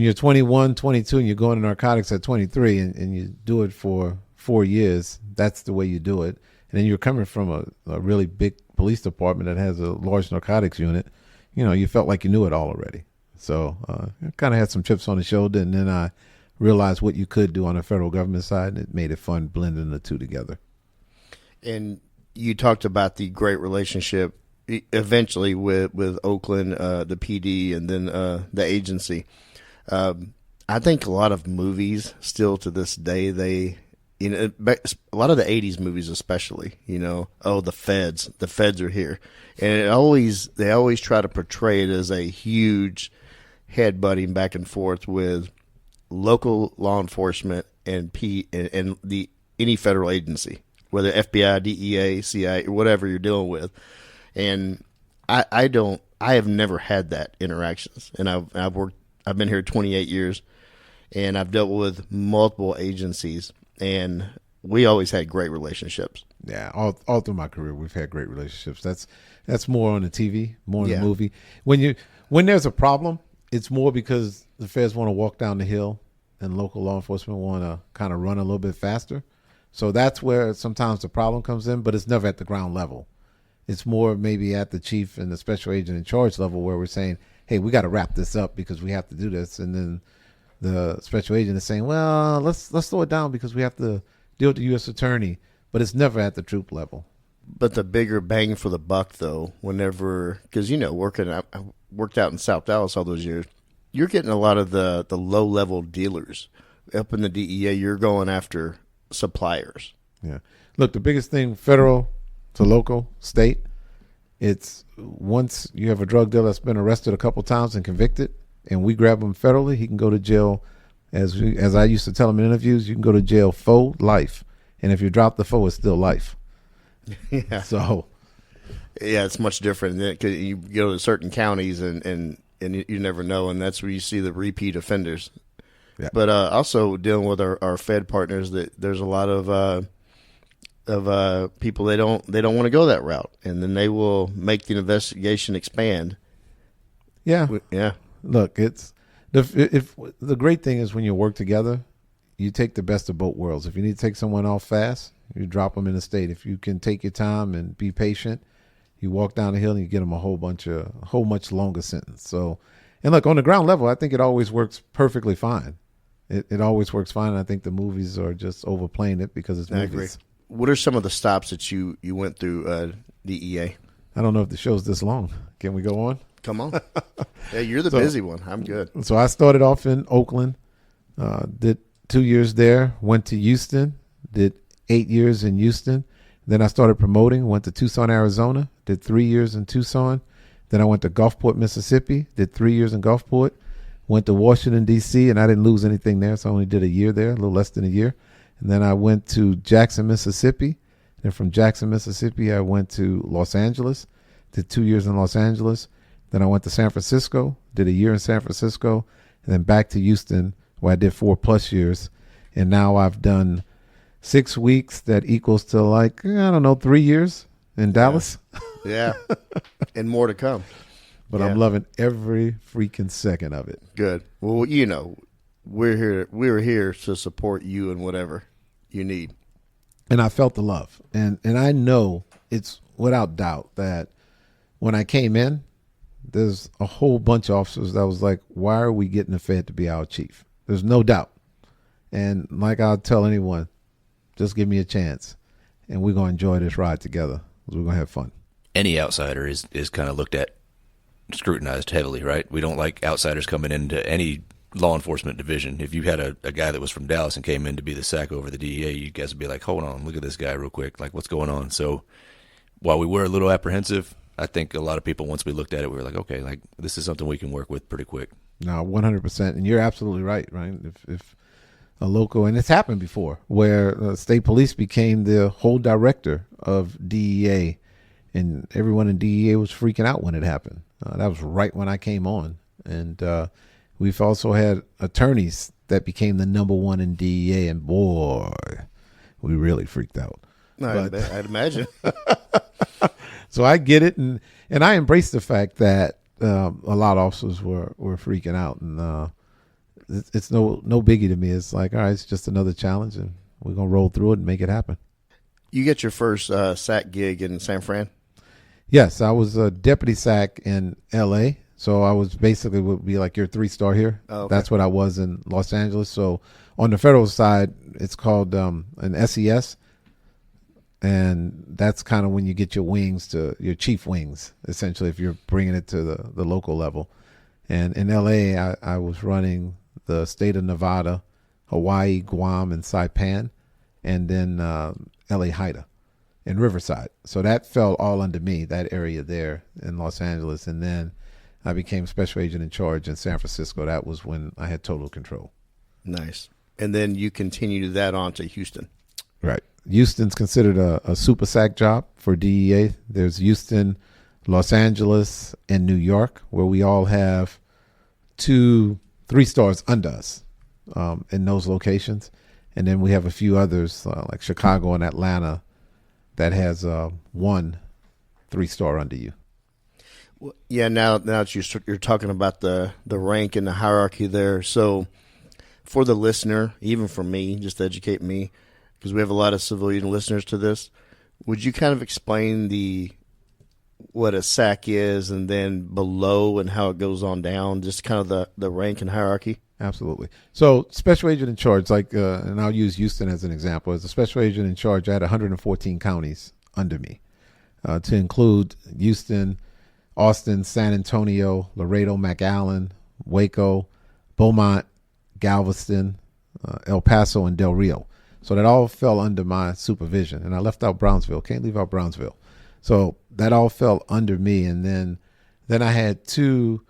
you're 21, 22, and you're going to narcotics at 23 and you do it for 4 years, that's the way you do it. And then you're coming from a really big police department that has a large narcotics unit, you felt like you knew it all already. So I kind of had some chips on the shoulder, and then I realized what you could do on the federal government side, and it made it fun blending the two together. And you talked about the great relationship eventually with Oakland, the PD, and then the agency. I think a lot of movies still to this day, a lot of the 80s movies especially, the feds are here. And they always try to portray it as a huge headbutting back and forth with local law enforcement and any federal agency, whether FBI, DEA, CIA, whatever you're dealing with. And I have never had that interactions. And I've been here 28 years, and I've dealt with multiple agencies, and we always had great relationships. Yeah, all through my career, we've had great relationships. That's more on the TV, more in the movie. When there's a problem, it's more because the feds want to walk down the hill and local law enforcement want to kind of run a little bit faster. So that's where sometimes the problem comes in, but it's never at the ground level. It's more maybe at the chief and the special agent in charge level where we're saying, hey, we got to wrap this up because we have to do this. And then the special agent is saying, well, let's slow it down because we have to deal with the U.S. attorney. But it's never at the troop level. But the bigger bang for the buck, though, because, I worked out in South Dallas all those years, you're getting a lot of the low-level dealers. Up in the DEA, you're going after suppliers. Yeah. Look, the biggest thing, federal to local, state, it's once you have a drug dealer that's been arrested a couple times and convicted, and we grab him federally, he can go to jail. As I used to tell him in interviews, you can go to jail for life. And if you drop the foe, it's still life. Yeah. So, Yeah, it's much different. Cause you go to certain counties and you never know, and that's where you see the repeat offenders. Yeah. But also dealing with our Fed partners, that there's a lot of people they don't want to go that route, and then they will make the investigation expand. yeah. Yeah, Look, it's the great thing is when you work together, you take the best of both worlds. If you need to take someone off fast, you drop them in the state. If you can take your time and be patient, you walk down the hill and you get them a whole much longer sentence. So, and look, on the ground level, I think it always works perfectly fine. It always works fine. I think the movies are just overplaying it because it's I movies. agree. What are some of the stops that you went through DEA? I don't know if the show's this long. Can we go on? Come on. Yeah, you're the So- busy one. I'm good. So I started off in Oakland, did 2 years there, went to Houston, did 8 years in Houston. Then I started promoting, went to Tucson, Arizona, did 3 years in Tucson. Then I went to Gulfport, Mississippi, did 3 years in Gulfport. Went to Washington, D.C., and I didn't lose anything there, so I only did a year there, a little less than a year. And then I went to Jackson, Mississippi. And from Jackson, Mississippi, I went to Los Angeles, did 2 years in Los Angeles. Then I went to San Francisco, did a year in San Francisco, and then back to Houston, where I did 4+ years. And now I've done 6 weeks. That equals to 3 years in Dallas. Yeah, and more to come. But Yeah. I'm loving every freaking second of it. Good. Well, we're here. We're here to support you in whatever you need. And I felt the love. And I know it's without doubt that when I came in, there's a whole bunch of officers that was like, why are we getting the Fed to be our chief? There's no doubt. And like I'll tell anyone, just give me a chance. And we're going to enjoy this ride together. We're going to have fun. Any outsider is kind of looked at, scrutinized heavily, right? We don't like outsiders coming into any law enforcement division. If you had a guy that was from Dallas and came in to be the SAC over the DEA, you guys would be like, hold on, look at this guy real quick. Like, what's going on? So while we were a little apprehensive, I think a lot of people, once we looked at it, we were like, okay, like this is something we can work with pretty quick. No, 100%. And you're absolutely right, right? If a local, and it's happened before, where state police became the whole director of DEA, and everyone in DEA was freaking out when it happened. That was right when I came on. And we've also had attorneys that became the number one in DEA, and boy, we really freaked out. I'd imagine. So I get it, and I embrace the fact that a lot of officers were freaking out, and it's no biggie to me. It's like, all right, it's just another challenge, and we're gonna roll through it and make it happen. You get your first SAC gig in San Fran? Yes, I was a deputy SAC in L.A., so I was basically would be like your 3-star here. Oh, okay. That's what I was in Los Angeles. So on the federal side, it's called an SES. And that's kind of when you get your wings to your chief wings, essentially, if you're bringing it to the local level. And in LA, I was running the state of Nevada, Hawaii, Guam, and Saipan, and then LA Haida and Riverside. So that fell all under me, that area there in Los Angeles. And then I became special agent in charge in San Francisco. That was when I had total control. Nice. And then you continued that on to Houston. Right. Houston's considered a super SAC job for DEA. There's Houston, Los Angeles, and New York, where we all have 2-3 stars under us in those locations. And then we have a few others like Chicago and Atlanta that has 1 3-star under you. Well, yeah, now that you're talking about the rank and the hierarchy there. So for the listener, even for me, just to educate me, because we have a lot of civilian listeners to this, would you kind of explain what a SAC is, and then below and how it goes on down, just kind of the rank and hierarchy? Absolutely. So special agent in charge, and I'll use Houston as an example. As a special agent in charge, I had 114 counties under me, to include Houston, Austin, San Antonio, Laredo, McAllen, Waco, Beaumont, Galveston, El Paso, and Del Rio. So that all fell under my supervision. And I left out Brownsville. Can't leave out Brownsville. So that all fell under me. And then I had 2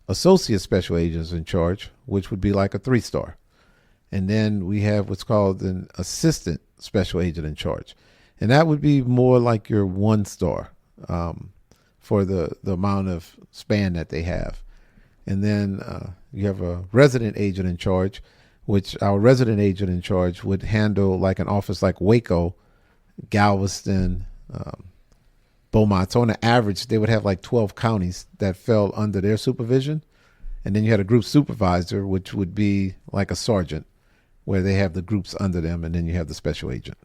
associate special agents in charge, which would be like a 3-star. And then we have what's called an assistant special agent in charge. And that would be more like your 1-star for the amount of span that they have. And then you have a resident agent in charge, which our resident agent in charge would handle like an office like Waco, Galveston, Beaumont. So on the average, they would have like 12 counties that fell under their supervision. And then you had a group supervisor, which would be like a sergeant, where they have the groups under them, and then you have the special agent.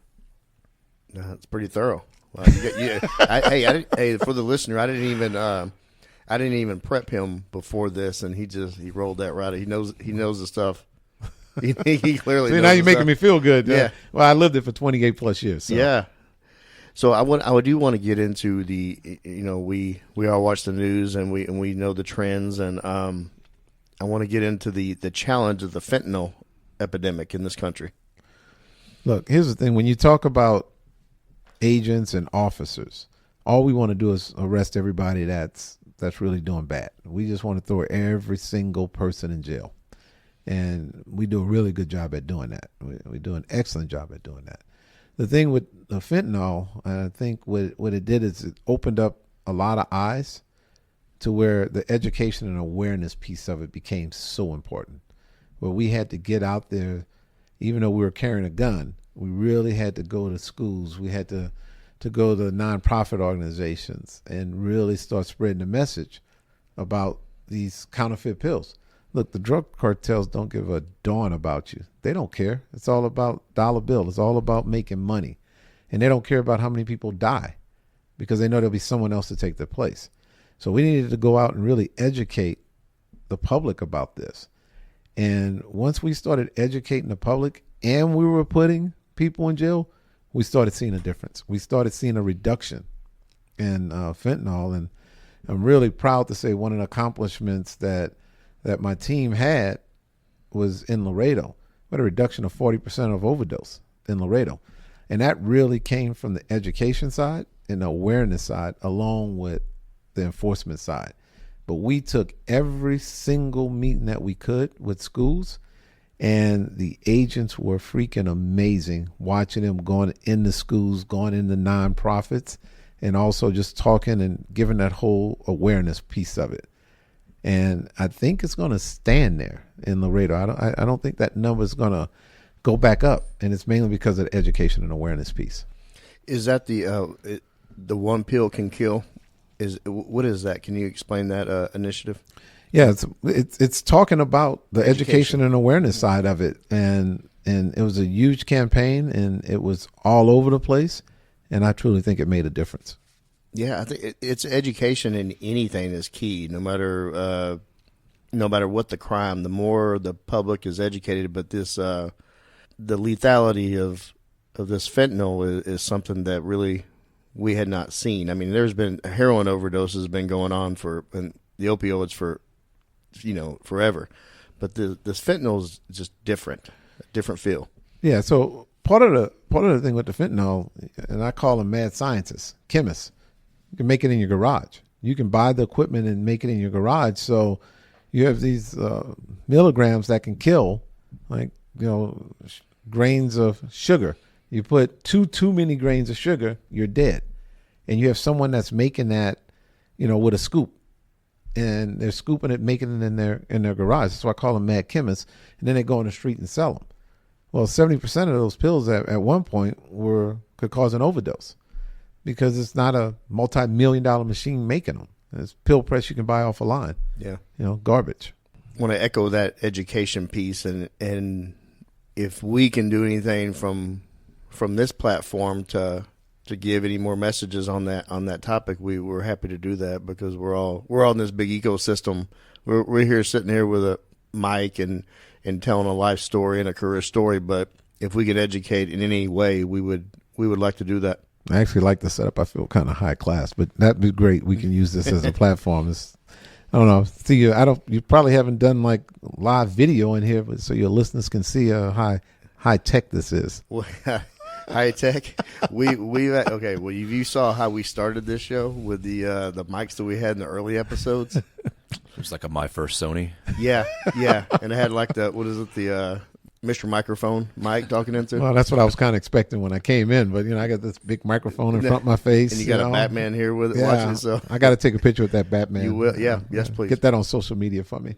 That's pretty thorough. Well, hey, for the listener, I didn't even prep him before this, and he rolled that right. He knows the stuff. He clearly. See, knows now you're the making stuff. me feel good. Yeah. Well, I lived it for 28 plus years. So. Yeah. So I do want to get into the, we all watch the news and we know the trends, and I want to get into the challenge of the fentanyl epidemic in this country. Look, here's the thing. When you talk about agents and officers, all we want to do is arrest everybody that's really doing bad. We just want to throw every single person in jail. And we do a really good job at doing that. We do an excellent job at doing that. The thing with the fentanyl, I think what it did is it opened up a lot of eyes to where the education and awareness piece of it became so important. Where we had to get out there, even though we were carrying a gun, we really had to go to schools. We had to go to nonprofit organizations and really start spreading the message about these counterfeit pills. Look, the drug cartels don't give a darn about you. They don't care. It's all about dollar bill. It's all about making money. And they don't care about how many people die because they know there'll be someone else to take their place. So we needed to go out and really educate the public about this. And once we started educating the public and we were putting people in jail, we started seeing a difference. We started seeing a reduction in fentanyl. And I'm really proud to say one of the accomplishments that my team had was in Laredo. We had a reduction of 40% of overdose in Laredo. And that really came from the education side and the awareness side, along with the enforcement side. But we took every single meeting that we could with schools, and the agents were freaking amazing, watching them going in the schools, going in the nonprofits, and also just talking and giving that whole awareness piece of it. And I think it's going to stand there in Laredo. I don't think that number is going to go back up, and it's mainly because of the education and awareness piece. Is that the one pill can kill? What is that? Can you explain that initiative? Yeah, it's talking about the education and awareness side of it, and it was a huge campaign, and it was all over the place, and I truly think it made a difference. Yeah, I think it's education in anything is key. No matter what the crime, the more the public is educated. But this the lethality of this fentanyl is something that really we had not seen. I mean, there's been heroin overdoses been going on and the opioids for forever, but this fentanyl is just different, a different feel. Yeah. So part of the thing with the fentanyl, and I call them mad scientists, chemists. You can make it in your garage. You can buy the equipment and make it in your garage. So you have these milligrams that can kill, like grains of sugar. You put too many grains of sugar, you're dead. And you have someone that's making that, with a scoop, and they're scooping it, making it in their garage. That's why I call them mad chemists. And then they go on the street and sell them. Well, 70% of those pills at one point could cause an overdose because it's not a multi-million-dollar machine making them. It's pill press you can buy off a line. Yeah, garbage. I want to echo that education piece, and if we can do anything from this platform to give any more messages on that topic, we're happy to do that, because we're all in this big ecosystem. We're here sitting here with a mic and telling a life story and a career story. But if we can educate in any way, we would like to do that. I actually like the setup. I feel kind of high class, but that'd be great. We can use this as a platform. I don't know. See, you probably haven't done like live video in here, but so your listeners can see how high tech this is. High tech. Okay. Well, you saw how we started this show with the mics that we had in the early episodes. It was like my first Sony. Yeah, and it had like the Mr. Microphone, Mike talking into? Well, that's what I was kind of expecting when I came in, but I got this big microphone in front of my face, and you got a Batman here with it, yeah, watching it. So I got to take a picture with that Batman. You will, yeah, yes, please. Get that on social media for me.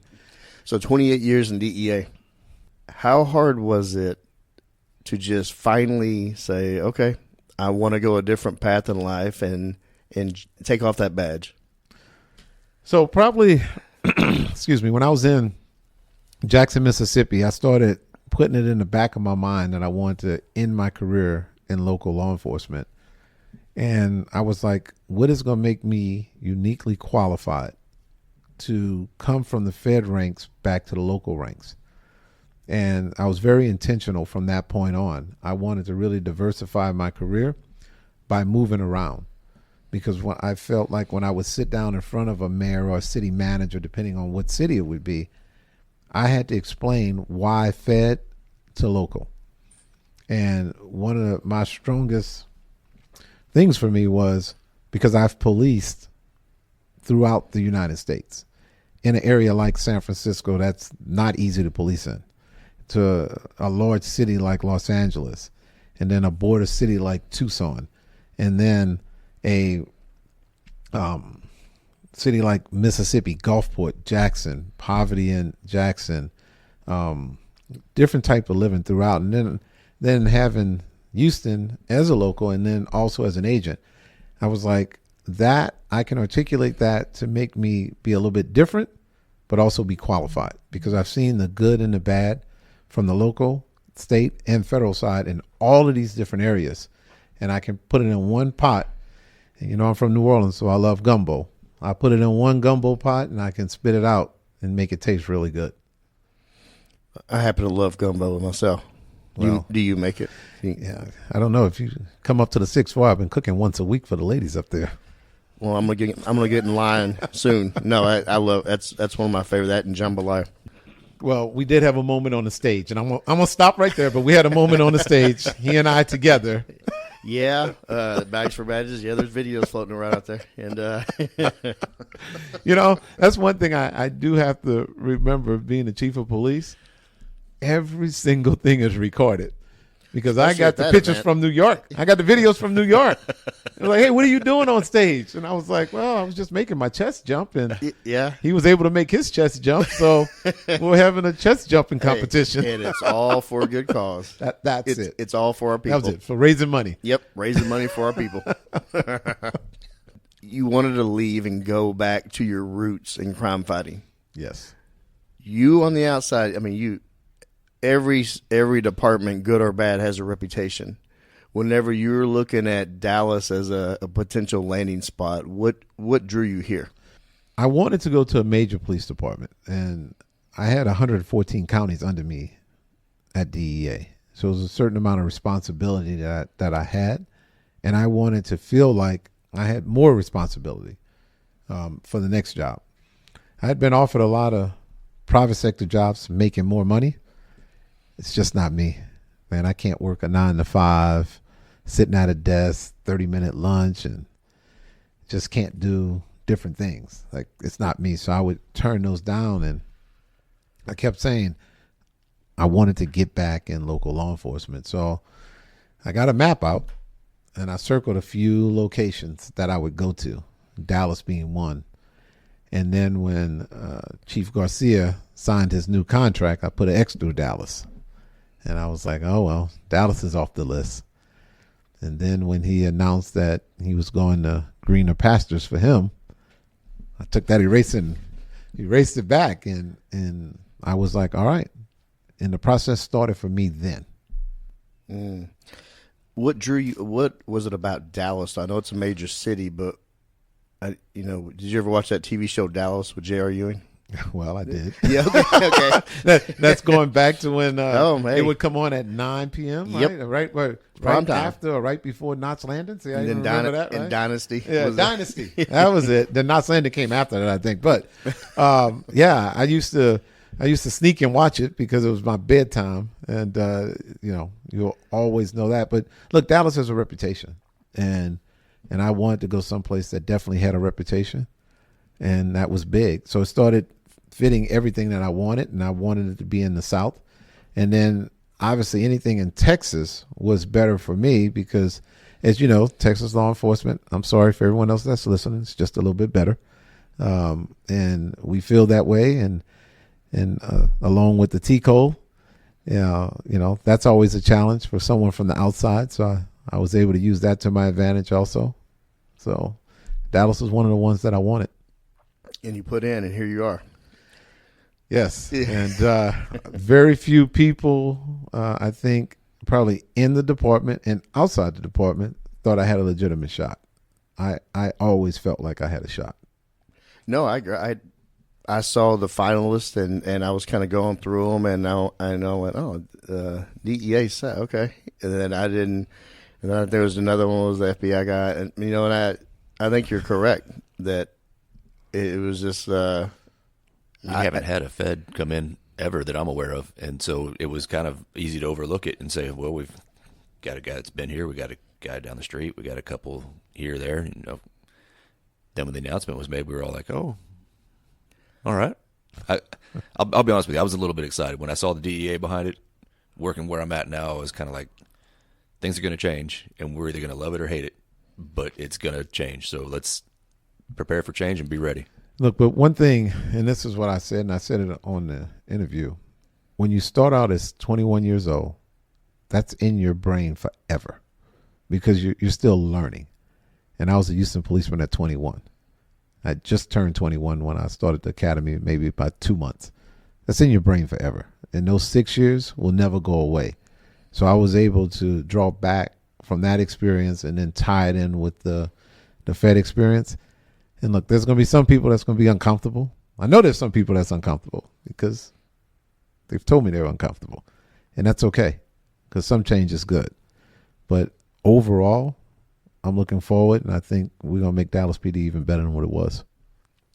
So 28 years in DEA. How hard was it to just finally say, okay, I want to go a different path in life and take off that badge? So probably, excuse me, when I was in Jackson, Mississippi, I started putting it in the back of my mind that I wanted to end my career in local law enforcement. And I was like, what is going to make me uniquely qualified to come from the Fed ranks back to the local ranks? And I was very intentional from that point on. I wanted to really diversify my career by moving around, because I felt like when I would sit down in front of a mayor or a city manager, depending on what city it would be, I had to explain why Fed to local. And one of my strongest things for me was because I've policed throughout the United States in an area like San Francisco that's not easy to police in, to a large city like Los Angeles, and then a border city like Tucson, and then a city like Mississippi, Gulfport, Jackson, poverty in Jackson, different type of living throughout, and then having Houston as a local and then also as an agent. I was like, that I can articulate that to make me be a little bit different, but also be qualified, because I've seen the good and the bad from the local, state, and federal side in all of these different areas. And I can put it in one pot. And, I'm from New Orleans, so I love gumbo. I put it in one gumbo pot and I can spit it out and make it taste really good. I happen to love gumbo myself. Do you make it? Yeah, I don't know if you come up to the 6th floor. I've been cooking once a week for the ladies up there. Well, I'm gonna get in line soon. No, I love that's one of my favorite. That and jambalaya. Well, we did have a moment on the stage, and I'm gonna stop right there. But we had a moment on the stage, he and I together. Yeah, bags for badges. Yeah, there's videos floating around out there, and that's one thing I do have to remember being the chief of police. Every single thing is recorded, because I got the pictures from New York. I got the videos from New York. They're like, hey, what are you doing on stage? And I was like, well, I was just making my chest jump, and yeah, he was able to make his chest jump, so we're having a chest jumping competition. And it's all for a good cause. That's it. It's all for our people. That was it, for raising money. Yep, raising money for our people. You wanted to leave and go back to your roots in crime fighting. Yes. You on the outside, every department, good or bad, has a reputation. Whenever you're looking at Dallas as a potential landing spot, what drew you here? I wanted to go to a major police department, and I had 114 counties under me at DEA. So it was a certain amount of responsibility that I had, and I wanted to feel like I had more responsibility for the next job. I had been offered a lot of private sector jobs making more money. It's just not me, man. I can't work a 9 to 5, sitting at a desk, 30-minute lunch, and just can't do different things. Like, it's not me. So I would turn those down, and I kept saying I wanted to get back in local law enforcement. So I got a map out, and I circled a few locations that I would go to, Dallas being one. And then when Chief Garcia signed his new contract, I put an X through Dallas. And I was like, oh, well, Dallas is off the list. And then when he announced that he was going to greener pastures for him, I took that erased it back. And I was like, all right. And the process started for me then. What drew you? What was it about Dallas? I know it's a major city, but, did you ever watch that TV show Dallas with J.R. Ewing? Well, I did. Yeah, okay. That's going back to when hey. it would come on at 9 p.m. Yep. Right after or right before Knots Landing. See, I even remember that, right? And Dynasty. Yeah, Dynasty. That was it. The Knots Landing came after that, I think. But yeah, I used to sneak and watch it because it was my bedtime, and you'll always know that. But look, Dallas has a reputation, and I wanted to go someplace that definitely had a reputation, and that was big. So it started fitting everything that I wanted, and I wanted it to be in the South. And then obviously anything in Texas was better for me because, as you know, Texas law enforcement, I'm sorry for everyone else that's listening, it's just a little bit better. And we feel that way. And along with the T-code, that's always a challenge for someone from the outside. So I was able to use that to my advantage also. So Dallas was one of the ones that I wanted. And you put in, and here you are. Yes. And very few people, I think, probably in the department and outside the department thought I had a legitimate shot. I always felt like I had a shot. No, I saw the finalists, and I was kind of going through them, and I went, DEA said, okay. And then I didn't, and then there was another one was the FBI guy. And, and I think you're correct that it was just, we haven't had a Fed come in ever that I'm aware of. And so it was kind of easy to overlook it and say, well, we've got a guy that's been here. We got a guy down the street. We got a couple here, there. Then when the announcement was made, we were all like, oh, all right. I'll be honest with you. I was a little bit excited when I saw the DEA behind it. Working where I'm at now, I was kind of like, things are going to change, and we're either going to love it or hate it, but it's going to change. So let's prepare for change and be ready. Look, but one thing, and this is what I said, and I said it on the interview. When you start out as 21 years old, that's in your brain forever because you're still learning. And I was a Houston policeman at 21. I just turned 21 when I started the academy, maybe about 2 months. That's in your brain forever. And those 6 years will never go away. So I was able to draw back from that experience and then tie it in with the Fed experience. And look, there's going to be some people that's going to be uncomfortable. I know there's some people that's uncomfortable because they've told me they're uncomfortable. And that's okay because some change is good. But overall, I'm looking forward, and I think we're going to make Dallas PD even better than what it was.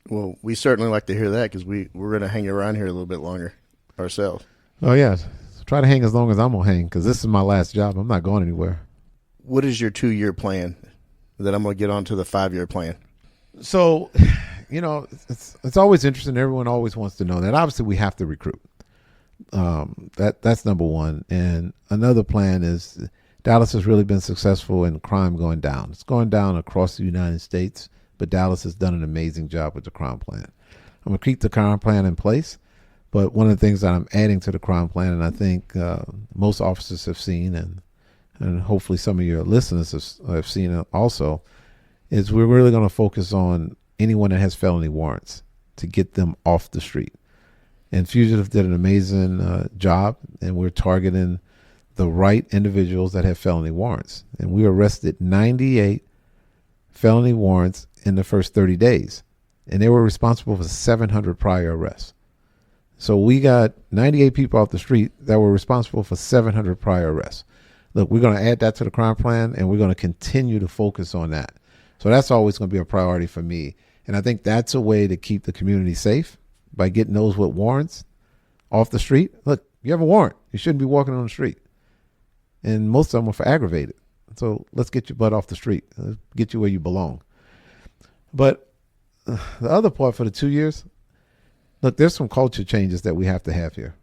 Well, we certainly like to hear that because we're going to hang around here a little bit longer ourselves. Oh, yeah. Try to hang as long as I'm going to hang because this is my last job. I'm not going anywhere. What is your 2-year plan? Then I'm going to get on to the 5-year plan. So, it's always interesting. Everyone always wants to know that. Obviously, we have to recruit. That's number one. And another plan is Dallas has really been successful in crime going down. It's going down across the United States, but Dallas has done an amazing job with the crime plan. I'm going to keep the crime plan in place, but one of the things that I'm adding to the crime plan, and I think most officers have seen, and hopefully some of your listeners have seen it also, is we're really going to focus on anyone that has felony warrants to get them off the street. And Fugitive did an amazing job, and we're targeting the right individuals that have felony warrants. And we arrested 98 felony warrants in the first 30 days. And they were responsible for 700 prior arrests. So we got 98 people off the street that were responsible for 700 prior arrests. Look, we're going to add that to the crime plan, and we're going to continue to focus on that. So that's always going to be a priority for me. And I think that's a way to keep the community safe by getting those with warrants off the street. Look, you have a warrant. You shouldn't be walking on the street. And most of them are for aggravated. So let's get your butt off the street. Let's get you where you belong. But the other part for the 2 years, look, there's some culture changes that we have to have here,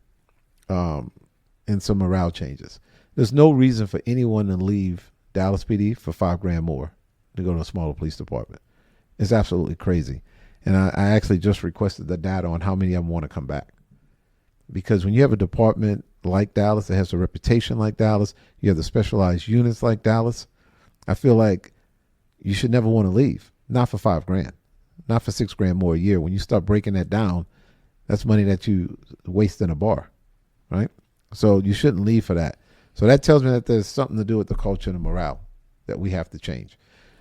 and some morale changes. There's no reason for anyone to leave Dallas PD for $5,000 more to go to a smaller police department. It's absolutely crazy. And I actually just requested the data on how many of them want to come back. Because when you have a department like Dallas that has a reputation like Dallas, you have the specialized units like Dallas, I feel like you should never want to leave. Not for $5,000, not for $6,000 more a year. When you start breaking that down, that's money that you waste in a bar, right? So you shouldn't leave for that. So that tells me that there's something to do with the culture and the morale that we have to change.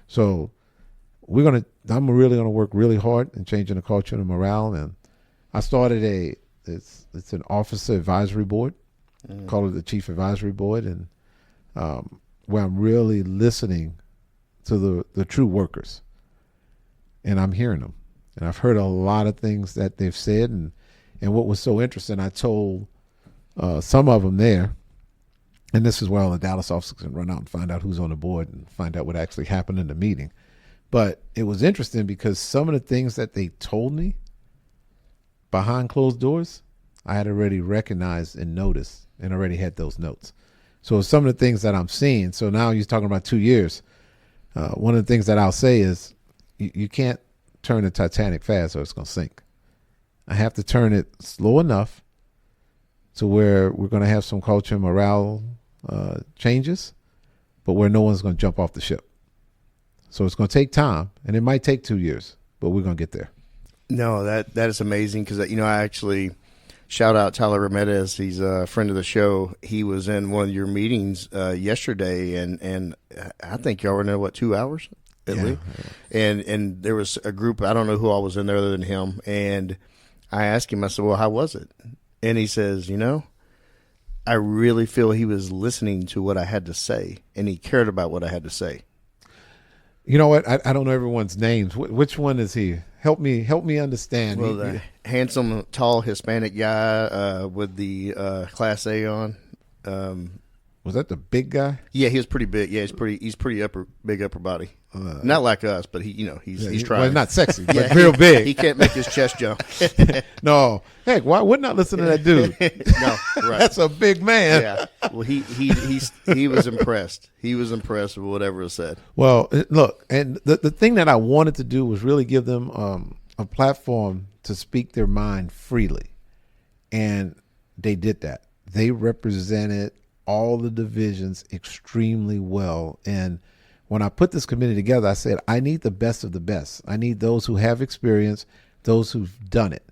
So I'm really going to work really hard in changing the culture and the morale. And I started it's an officer advisory board, call it the Chief Advisory Board, and where I'm really listening to the true workers, and I'm hearing them. And I've heard a lot of things that they've said, and what was so interesting, I told some of them there, and this is where all the Dallas officers can run out and find out who's on the board and find out what actually happened in the meeting. But it was interesting because some of the things that they told me behind closed doors, I had already recognized and noticed and already had those notes. So some of the things that I'm seeing, so now you're talking about 2 years. One of the things that I'll say is you can't turn the Titanic fast or it's going to sink. I have to turn it slow enough to where we're going to have some culture and morale changes, but where no one's going to jump off the ship. So it's going to take time, and it might take 2 years, but we're going to get there. No, that is amazing because, I actually shout out Tyler Ramirez. He's a friend of the show. He was in one of your meetings yesterday, and I think y'all were in there, 2 hours at least? And there was a group, I don't know who all was in there other than him, and I asked him, I said, well, how was it? And he says, I really feel he was listening to what I had to say, and he cared about what I had to say. You know what? I don't know everyone's names. Which one is he? Help me understand. Well, the handsome, tall Hispanic guy with the Class A on. Was that the big guy? Yeah, he was pretty big. Yeah, he's pretty big upper body. Not like us, but he's trying. Well, not sexy, but real big. He can't make his chest jump. No, heck, why wouldn't I listen to that dude? No, right. That's a big man. Yeah. Well, he was impressed. He was impressed with whatever was said. Well, look, and the thing that I wanted to do was really give them a platform to speak their mind freely, and they did that. They represented all the divisions extremely well, and when I put this committee together, I said, I need the best of the best. I need those who have experience, those who've done it.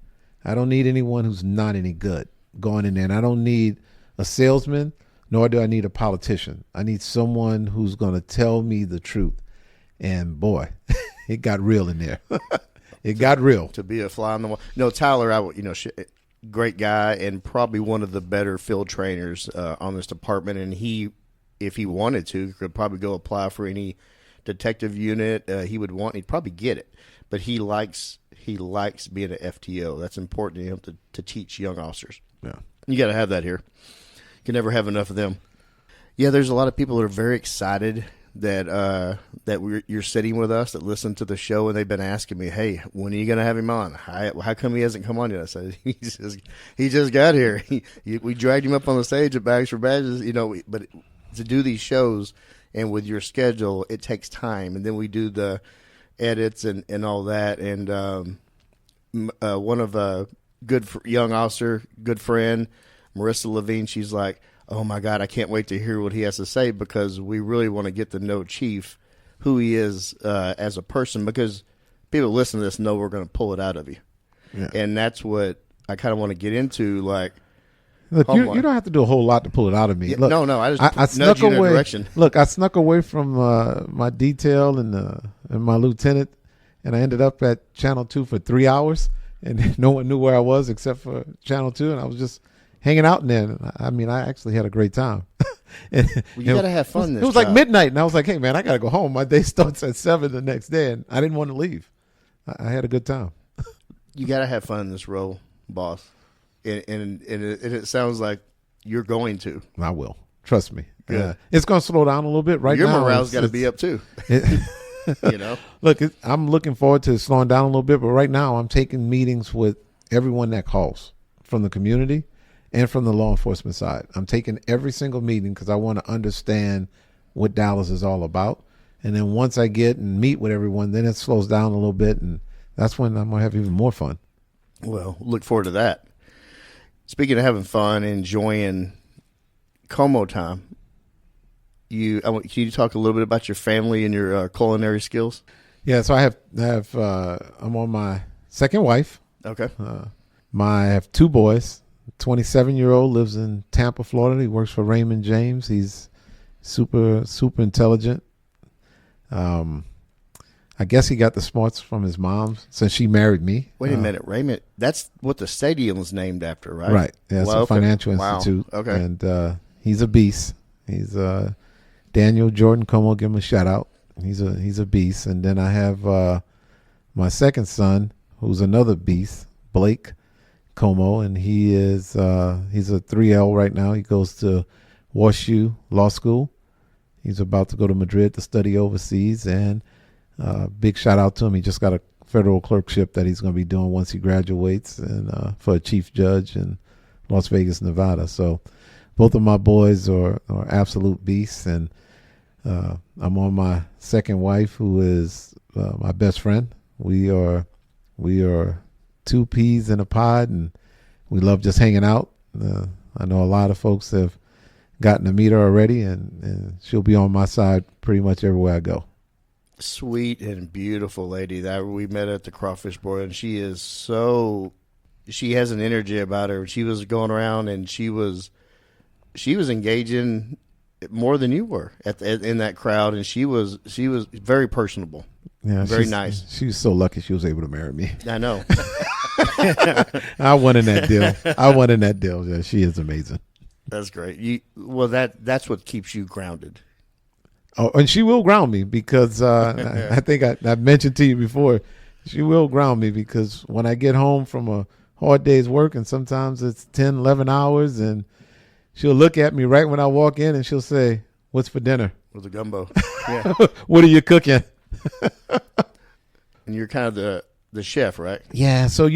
I don't need anyone who's not any good going in there. And I don't need a salesman, nor do I need a politician. I need someone who's going to tell me the truth. And boy, it got real in there. It got real. To be a fly on the wall. No, Tyler, great guy and probably one of the better field trainers on this department. And he, if he wanted to, could probably go apply for any detective unit he'd probably get it. But he likes being an FTO. That's important to him to teach young officers. Yeah, you got to have that here. You can never have enough of them. Yeah, there's a lot of people that are very excited that you're sitting with us, that listen to the show, and they've been asking me, "Hey, when are you going to have him on? How come he hasn't come on yet?" I said, "He just got here. We dragged him up on the stage at Bags for Badges, but to do these shows and with your schedule, it takes time, and then we do the edits and all that. And one of a young officer, good friend, Marissa Levine, she's like, oh my God, I can't wait to hear what he has to say, because we really want to get to know Chief, who he is as a person, because people listen to this know we're going to pull it out of you. Yeah. And that's what I kind of want to get into. Like, look, you don't have to do a whole lot to pull it out of me. Yeah, look, no, I snuck nudge you in away. a direction. Look, I snuck away from my detail and my lieutenant, and I ended up at Channel 2 for 3 hours, and no one knew where I was except for Channel 2, and I was just hanging out in there. I mean, I actually had a great time. You got to have fun. It was like midnight, and I was like, hey, man, I got to go home. My day starts at 7 the next day, and I didn't want to leave. I had a good time. You got to have fun in this role, boss. And it sounds like you're going to. I will. Trust me. It's going to slow down a little bit right now. Your morale's got to be up too. Look, I'm looking forward to slowing down a little bit, but right now I'm taking meetings with everyone that calls from the community and from the law enforcement side. I'm taking every single meeting because I want to understand what Dallas is all about. And then once I get and meet with everyone, then it slows down a little bit, and that's when I'm going to have even more fun. Well, look forward to that. Speaking of having fun, enjoying Comeaux time, can you talk a little bit about your family and your culinary skills? Yeah, so I'm on my second wife. Okay. I have two boys. 27-year-old lives in Tampa, Florida. He works for Raymond James. He's super intelligent. I guess he got the smarts from his mom since she married me. Wait a minute, Raymond. That's what the stadium was named after, right? Right. Yeah, it's a financial institute. Wow. Okay. And he's a beast. He's Daniel Comeaux. Give him a shout out. He's a beast. And then I have my second son, who's another beast, Blake Comeaux, and he's a 3L right now. He goes to WashU Law School. He's about to go to Madrid to study overseas, and big shout out to him. He just got a federal clerkship that he's going to be doing once he graduates, and for a chief judge, and Las Vegas, Nevada. So both of my boys are absolute beasts, and I'm on my second wife, who is my best friend. We are two peas in a pod, and we love just hanging out. I know a lot of folks have gotten to meet her already, and she'll be on my side pretty much everywhere I go. Sweet and beautiful lady that we met at the Crawfish Boil, and she has an energy about her. She was going around, and she was engaging more than you were in that crowd, and she was very personable. Yeah, very nice. She was so lucky she was able to marry me. I know. I won in that deal. Yeah, she is amazing. That's great. That's what keeps you grounded. Oh, and she will ground me because I think I mentioned to you before, she will ground me because when I get home from a hard day's work, and sometimes it's 10, 11 hours, and she'll look at me right when I walk in and she'll say, "What's for dinner?" With the gumbo. Yeah. What are you cooking? And you're kind of the chef, right? Yeah. So,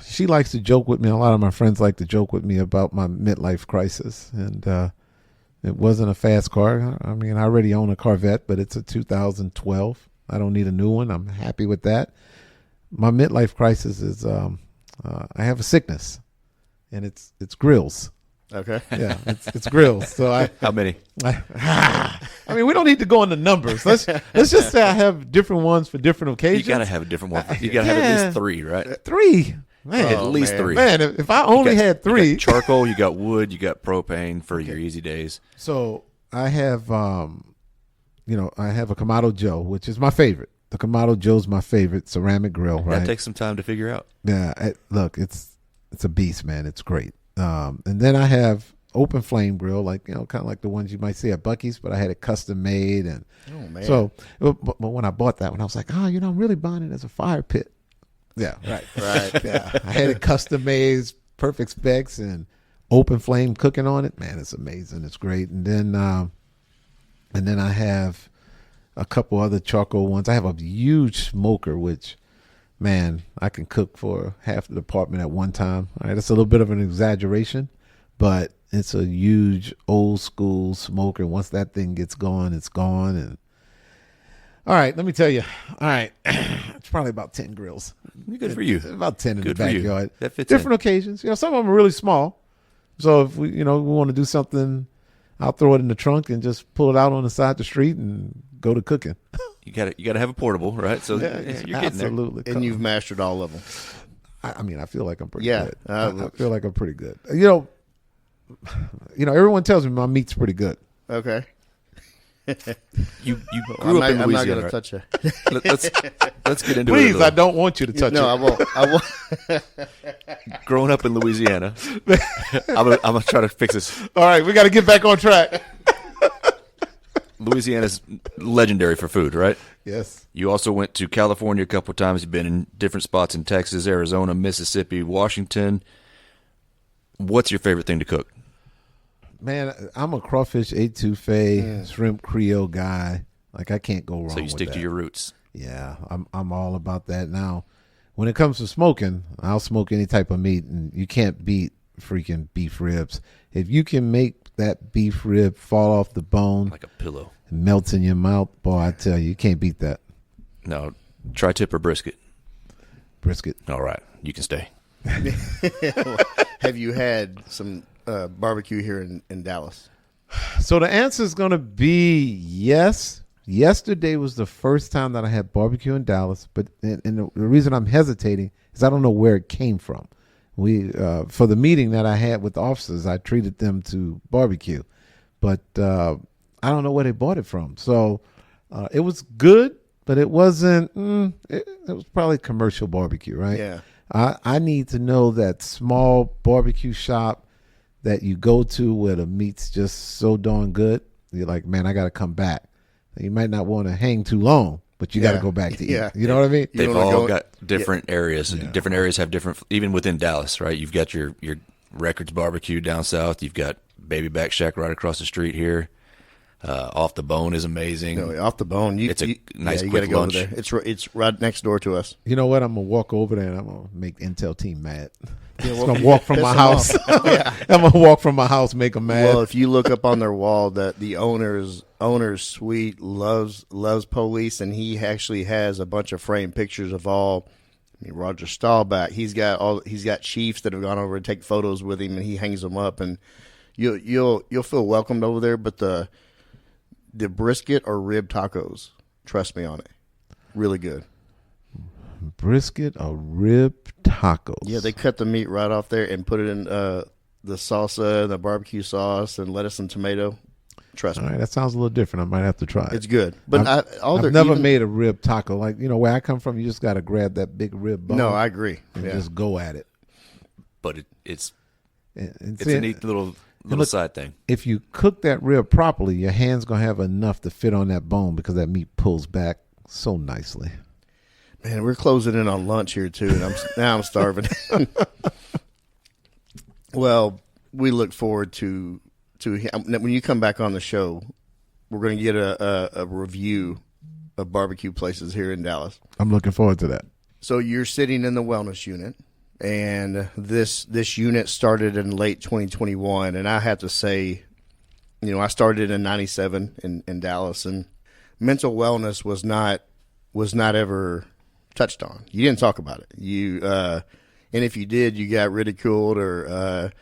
she likes to joke with me. A lot of my friends like to joke with me about my midlife crisis. And it wasn't a fast car. I mean, I already own a Corvette, but it's a 2012. I don't need a new one. I'm happy with that. My midlife crisis is I have a sickness, and it's grills. Okay. Yeah, it's grills. So How many? I mean, we don't need to go into numbers. Let's just say I have different ones for different occasions. You got to have a different one. You got to have at least 3, right? 3. Man, At least 3. Man, if I only had 3. You got charcoal, you got wood, you got propane for your easy days. So I have, I have a Kamado Joe, which is my favorite. The Kamado Joe's my favorite ceramic grill, right? That takes some time to figure out. Yeah, look, it's a beast, man. It's great. And then I have open flame grill, like, kind of like the ones you might see at Buc-ee's, but I had it custom made. And oh, man. So, but when I bought that one, I was like, I'm really buying it as a fire pit. Yeah, right. Yeah, I had it custom made, perfect specs, and open flame cooking on it. Man, it's amazing. It's great. And then I have a couple other charcoal ones. I have a huge smoker, which, man, I can cook for half the department at one time. All right, it's a little bit of an exaggeration, but it's a huge old school smoker. Once that thing gets going, it's gone. And all right, let me tell you. All right, it's probably about 10 grills. Good for you. About 10 in Good the for you. backyard. That fits Different occasions. Some of them are really small. So if we want to do something, I'll throw it in the trunk and just pull it out on the side of the street and go to cooking. You got to have a portable, right? So Yeah, you're getting absolutely. And you've mastered all of them. I mean, I feel like I'm pretty Yeah, good. I feel like I'm pretty good. Everyone tells me my meat's pretty good. Okay. You grew up in I'm not Louisiana. going to Right? touch it. Let's get into it. Please, I don't want you to touch No, it. I won't. Growing up in Louisiana, I'm gonna try to fix this. All right, we got to get back on track. Louisiana's legendary for food, right? Yes. You also went to California a couple of times. You've been in different spots in Texas, Arizona, Mississippi, Washington. What's your favorite thing to cook? Man, I'm a crawfish etouffee, shrimp Creole guy. Like, I can't go wrong with that. So you stick to your roots. Yeah, I'm all about that. Now, when it comes to smoking, I'll smoke any type of meat, and you can't beat freaking beef ribs. If you can make that beef rib fall off the bone Like a pillow. and melts in your mouth, boy, I tell you can't beat that. No, tri-tip or brisket. Brisket. All right, you can stay. Have you had some barbecue here in Dallas? So the answer is going to be yes. Yesterday was the first time that I had barbecue in Dallas, but and the reason I'm hesitating is I don't know where it came from. We for the meeting that I had with the officers, I treated them to barbecue, but I don't know where they bought it from. So it was good, but it wasn't. It was probably commercial barbecue, right? Yeah. I need to know that small barbecue shop that you go to where the meat's just so darn good. You're like, man, I got to come back. You might not want to hang too long, but you got to go back to eat. Yeah. You know what I mean? They've don't wanna all go- got different areas. Yeah. Different areas have different, even within Dallas, right? You've got your Records barbecue down south. You've got Baby Back Shack right across the street here. Off the Bone is amazing. No, off the bone. It's a nice you quick gotta go lunch. over there. It's right next door to us. You know what? I'm going to walk over there and I'm going to make Intel team mad. I'm gonna walk from my house. I'm gonna walk from my house, make them mad. Well, if you look up on their wall, that the owner's suite loves police, and he actually has a bunch of framed pictures of all. I mean, Roger Staubach. He's got chiefs that have gone over to take photos with him, and he hangs them up. And you'll feel welcomed over there. But the brisket or rib tacos, trust me on it, really good. Brisket or rib tacos. Yeah, they cut the meat right off there and put it in the salsa, the barbecue sauce, and lettuce and tomato. Trust me. All right, that sounds a little different. I might have to try it. It's good. But I've never made a rib taco. Like, where I come from, you just got to grab that big rib bone. No, I agree. And just go at it. But it's and a neat little side thing. If you cook that rib properly, your hand's going to have enough to fit on that bone because that meat pulls back so nicely. Man, we're closing in on lunch here too, and I'm starving. Well, we look forward to when you come back on the show. We're going to get a review of barbecue places here in Dallas. I'm looking forward to that. So you're sitting in the wellness unit, and this unit started in late 2021, and I have to say, I started in '97 in Dallas, and mental wellness was not ever touched on. You didn't talk about it. And if you did, you got ridiculed, or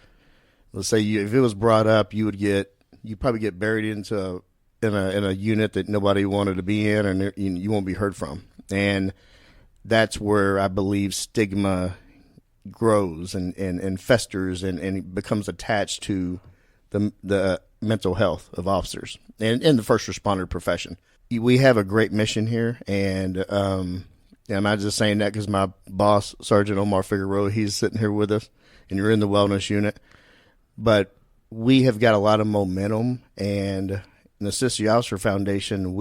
let's say if it was brought up, you'd probably get buried in a unit that nobody wanted to be in, and you won't be heard from. And that's where I believe stigma grows and festers and becomes attached to the mental health of officers and the first responder profession. We have a great mission here, and I'm not just saying that because my boss, Sergeant Omar Figueroa, he's sitting here with us, and you're in the wellness unit. But we have got a lot of momentum, and in the Sister Officer Foundation,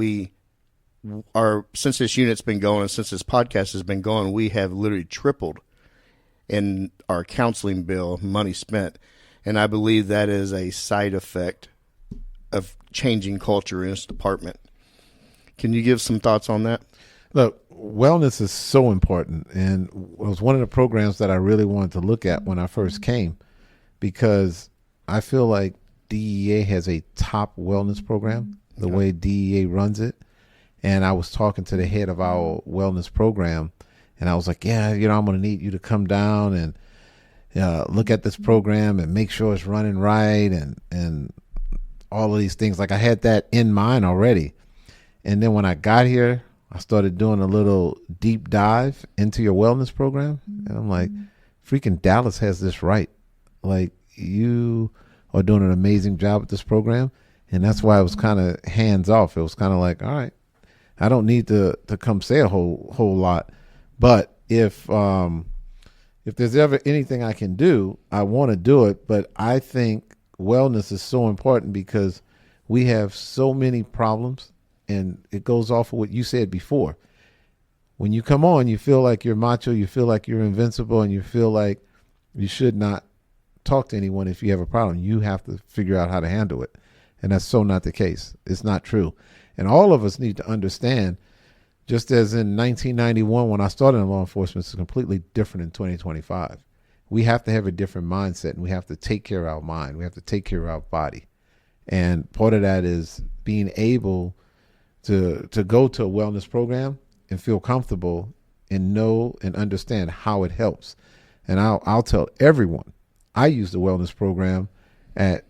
since this unit's been going, since this podcast has been going, we have literally tripled in our counseling bill, money spent. And I believe that is a side effect of changing culture in this department. Can you give some thoughts on that? Look, wellness is so important, and it was one of the programs that I really wanted to look at when I first came, because I feel like DEA has a top wellness program, the way DEA runs it. And I was talking to the head of our wellness program, and I was like, I'm going to need you to come down and look at this program and make sure it's running right and all of these things. Like, I had that in mind already. And then when I got here, I started doing a little deep dive into your wellness program. And I'm like, freaking Dallas has this right. Like, you are doing an amazing job with this program. And that's why it was kind of hands off. It was kind of like, all right, I don't need to come say a whole lot. But if there's ever anything I can do, I want to do it. But I think wellness is so important because we have so many problems. And it goes off of what you said before. When you come on, you feel like you're macho, you feel like you're invincible, and you feel like you should not talk to anyone if you have a problem. You have to figure out how to handle it. And that's so not the case. It's not true. And all of us need to understand, just as in 1991 when I started in law enforcement, it's completely different in 2025. We have to have a different mindset, and we have to take care of our mind. We have to take care of our body. And part of that is being able to go to a wellness program and feel comfortable and know and understand how it helps. And I'll tell everyone, I use the wellness program at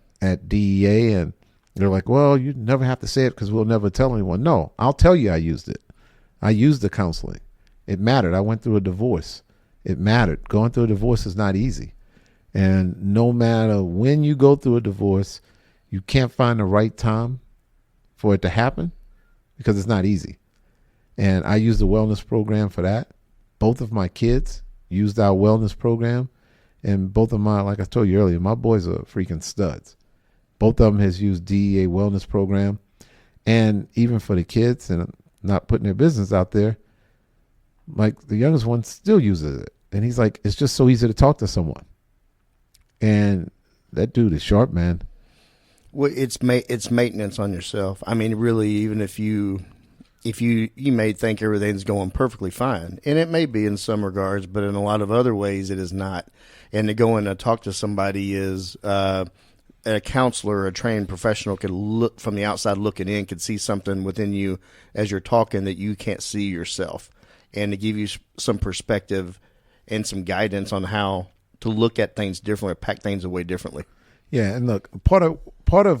DEA, and they're like, well, you never have to say it because we'll never tell anyone. No, I'll tell you I used it. I used the counseling. It mattered. I went through a divorce. It mattered. Going through a divorce is not easy. And no matter when you go through a divorce, you can't find the right time for it to happen, because it's not easy. And I use the wellness program for that. Both of my kids used our wellness program. And both of my, like I told you earlier, my boys are freaking studs. Both of them has used DEA wellness program. And even for the kids, and I'm not putting their business out there, like the youngest one still uses it. And he's like, it's just so easy to talk to someone. And that dude is sharp, man. Well, it's maintenance on yourself. I mean, really, even if you if you may think everything's going perfectly fine, and it may be in some regards, but in a lot of other ways it is not. And to go in and talk to somebody is a counselor, a trained professional could look from the outside looking in, could see something within you as you're talking that you can't see yourself, and to give you some perspective and some guidance on how to look at things differently, or pack things away differently. Yeah, and look, part of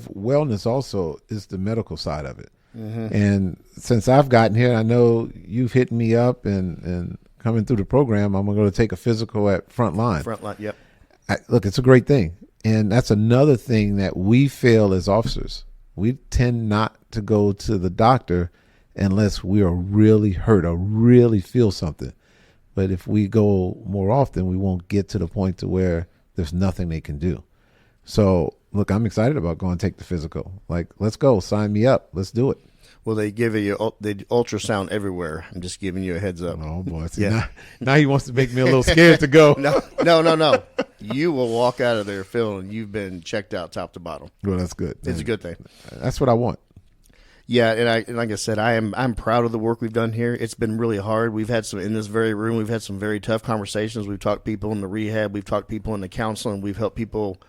wellness also is the medical side of it. Mm-hmm. And since I've gotten here, I know you've hit me up and coming through the program, I'm going to take a physical at Frontline. Frontline, yep. Look, it's a great thing. And that's another thing that we fail as officers. We tend not to go to the doctor unless we are really hurt or really feel something. But if we go more often, we won't get to the point to where there's nothing they can do. So, look, I'm excited about going to take the physical. Like, let's go. Sign me up. Let's do it. Well, they give you the ultrasound everywhere. I'm just giving you a heads up. Oh, boy. See, now he wants to make me a little scared to go. No. You will walk out of there feeling you've been checked out top to bottom. Well, that's good. It's a good thing. That's what I want. Yeah, and like I said, I'm proud of the work we've done here. It's been really hard. We've had in this very room, we've had some very tough conversations. We've talked people in the rehab. We've talked people in the counseling. We've helped people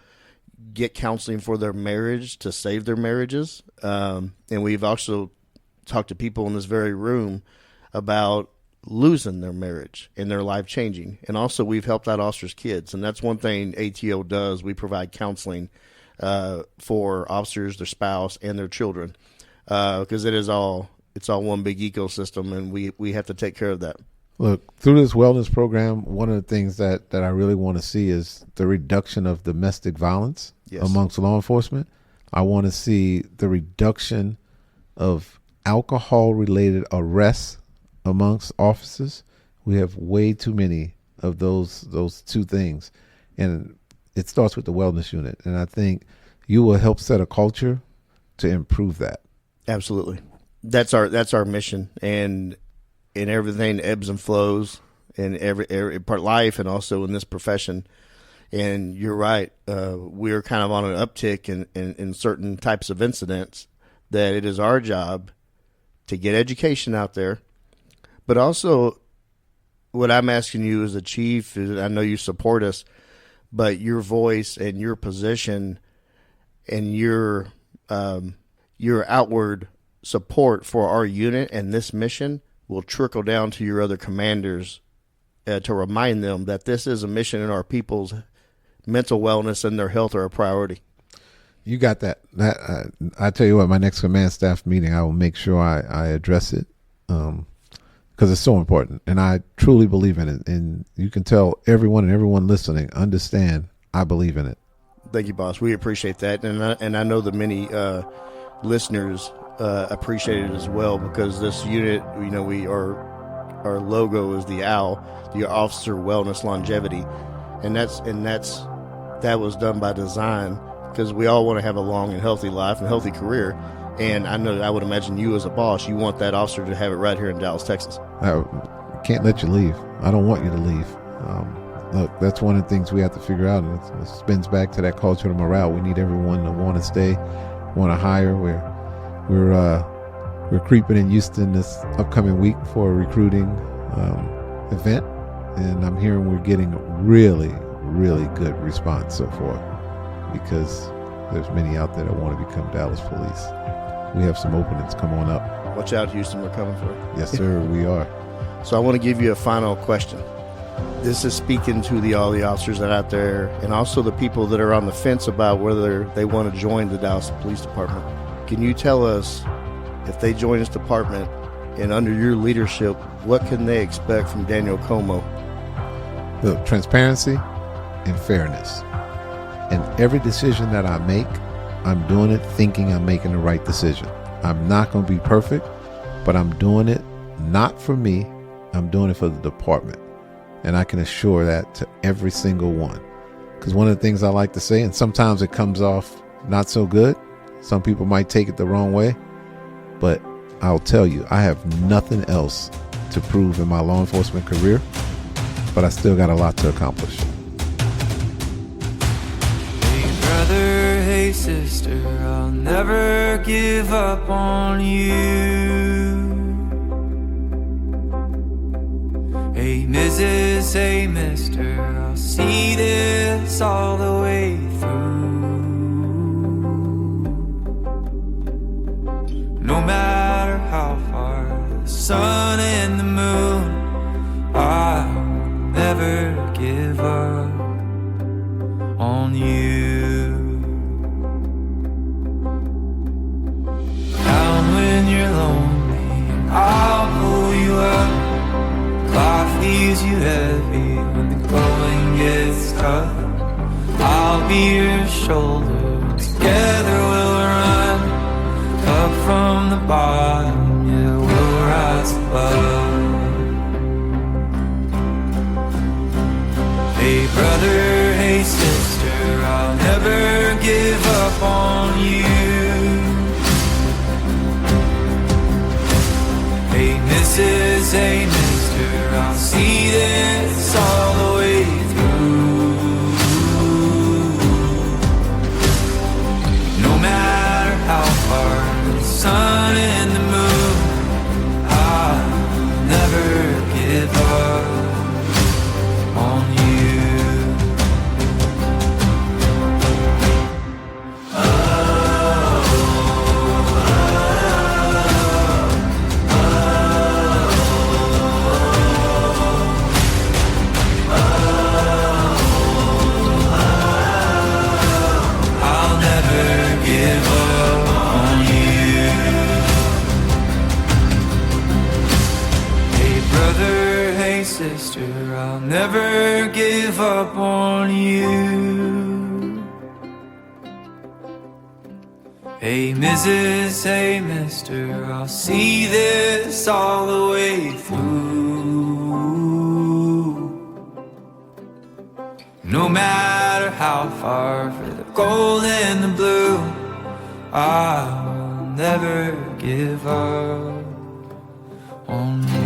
get counseling for their marriage to save their marriages. And we've also talked to people in this very room about losing their marriage and their life changing. And also we've helped out officers' kids. And that's one thing ATO does. We provide counseling for officers, their spouse, and their children. Because it's all one big ecosystem, and we have to take care of that. Look, through this wellness program, one of the things that I really want to see is the reduction of domestic violence amongst law enforcement. I want to see the reduction of alcohol-related arrests amongst officers. We have way too many of those two things, and it starts with the wellness unit. And I think you will help set a culture to improve that. Absolutely. That's our mission, and in everything ebbs and flows in every part of life and also in this profession. And you're right. We're kind of on an uptick in certain types of incidents that it is our job to get education out there. But also what I'm asking you as a chief is, I know you support us, but your voice and your position and your outward support for our unit and this mission will trickle down to your other commanders to remind them that this is a mission and our people's mental wellness and their health are a priority. You got that. I tell you what, my next command staff meeting, I will make sure I address it because it's so important. And I truly believe in it. And you can tell everyone listening, understand, I believe in it. Thank you, boss. We appreciate that. And I know that many listeners appreciate it as well, because this unit, our logo is the owl, the Officer Wellness Longevity, and that was done by design because we all want to have a long and healthy life and healthy career. And I would imagine you as a boss, you want that officer to have it right here in Dallas, Texas. I can't let you leave. I don't want you to leave. Look, that's one of the things we have to figure out, and it spins back to that culture of morale. We need everyone to want to stay, want to hire. We're creeping in Houston this upcoming week for a recruiting event, and I'm hearing we're getting really, really good response so far, because there's many out there that want to become Dallas police. We have some openings. Come on up. Watch out, Houston. We're coming for you. Yes, sir. We are. So I want to give you a final question. This is speaking to all the officers that are out there, and also the people that are on the fence about whether they want to join the Dallas Police Department. Can you tell us, if they join this department and under your leadership, what can they expect from Daniel Comeaux? Look, transparency and fairness. And every decision that I make, I'm doing it thinking I'm making the right decision. I'm not going to be perfect, but I'm doing it not for me. I'm doing it for the department. And I can assure that to every single one. Because one of the things I like to say, and sometimes it comes off not so good, some people might take it the wrong way, but I'll tell you, I have nothing else to prove in my law enforcement career, but I still got a lot to accomplish. Hey brother, hey sister, I'll never give up on you. Hey, Mrs., hey, mister, I'll see this all the way through. No matter how far the sun and the moon, I'll never give up on you. Down when you're lonely, I'll pull you up. Life leaves you heavy when the going gets tough. I'll be your shoulder, together we'll run up from the bottom, yeah, we'll rise above. Hey brother, hey sister, I'll never give up on you. Hey Mrs., hey mister, I'll see this all the way through. No matter how far the sun and the moon, I'll never give up on you. Sister, I'll never give up on you. Hey Mrs., hey mister, I'll see this all the way through. No matter how far, for the gold and the blue, I'll never give up on you.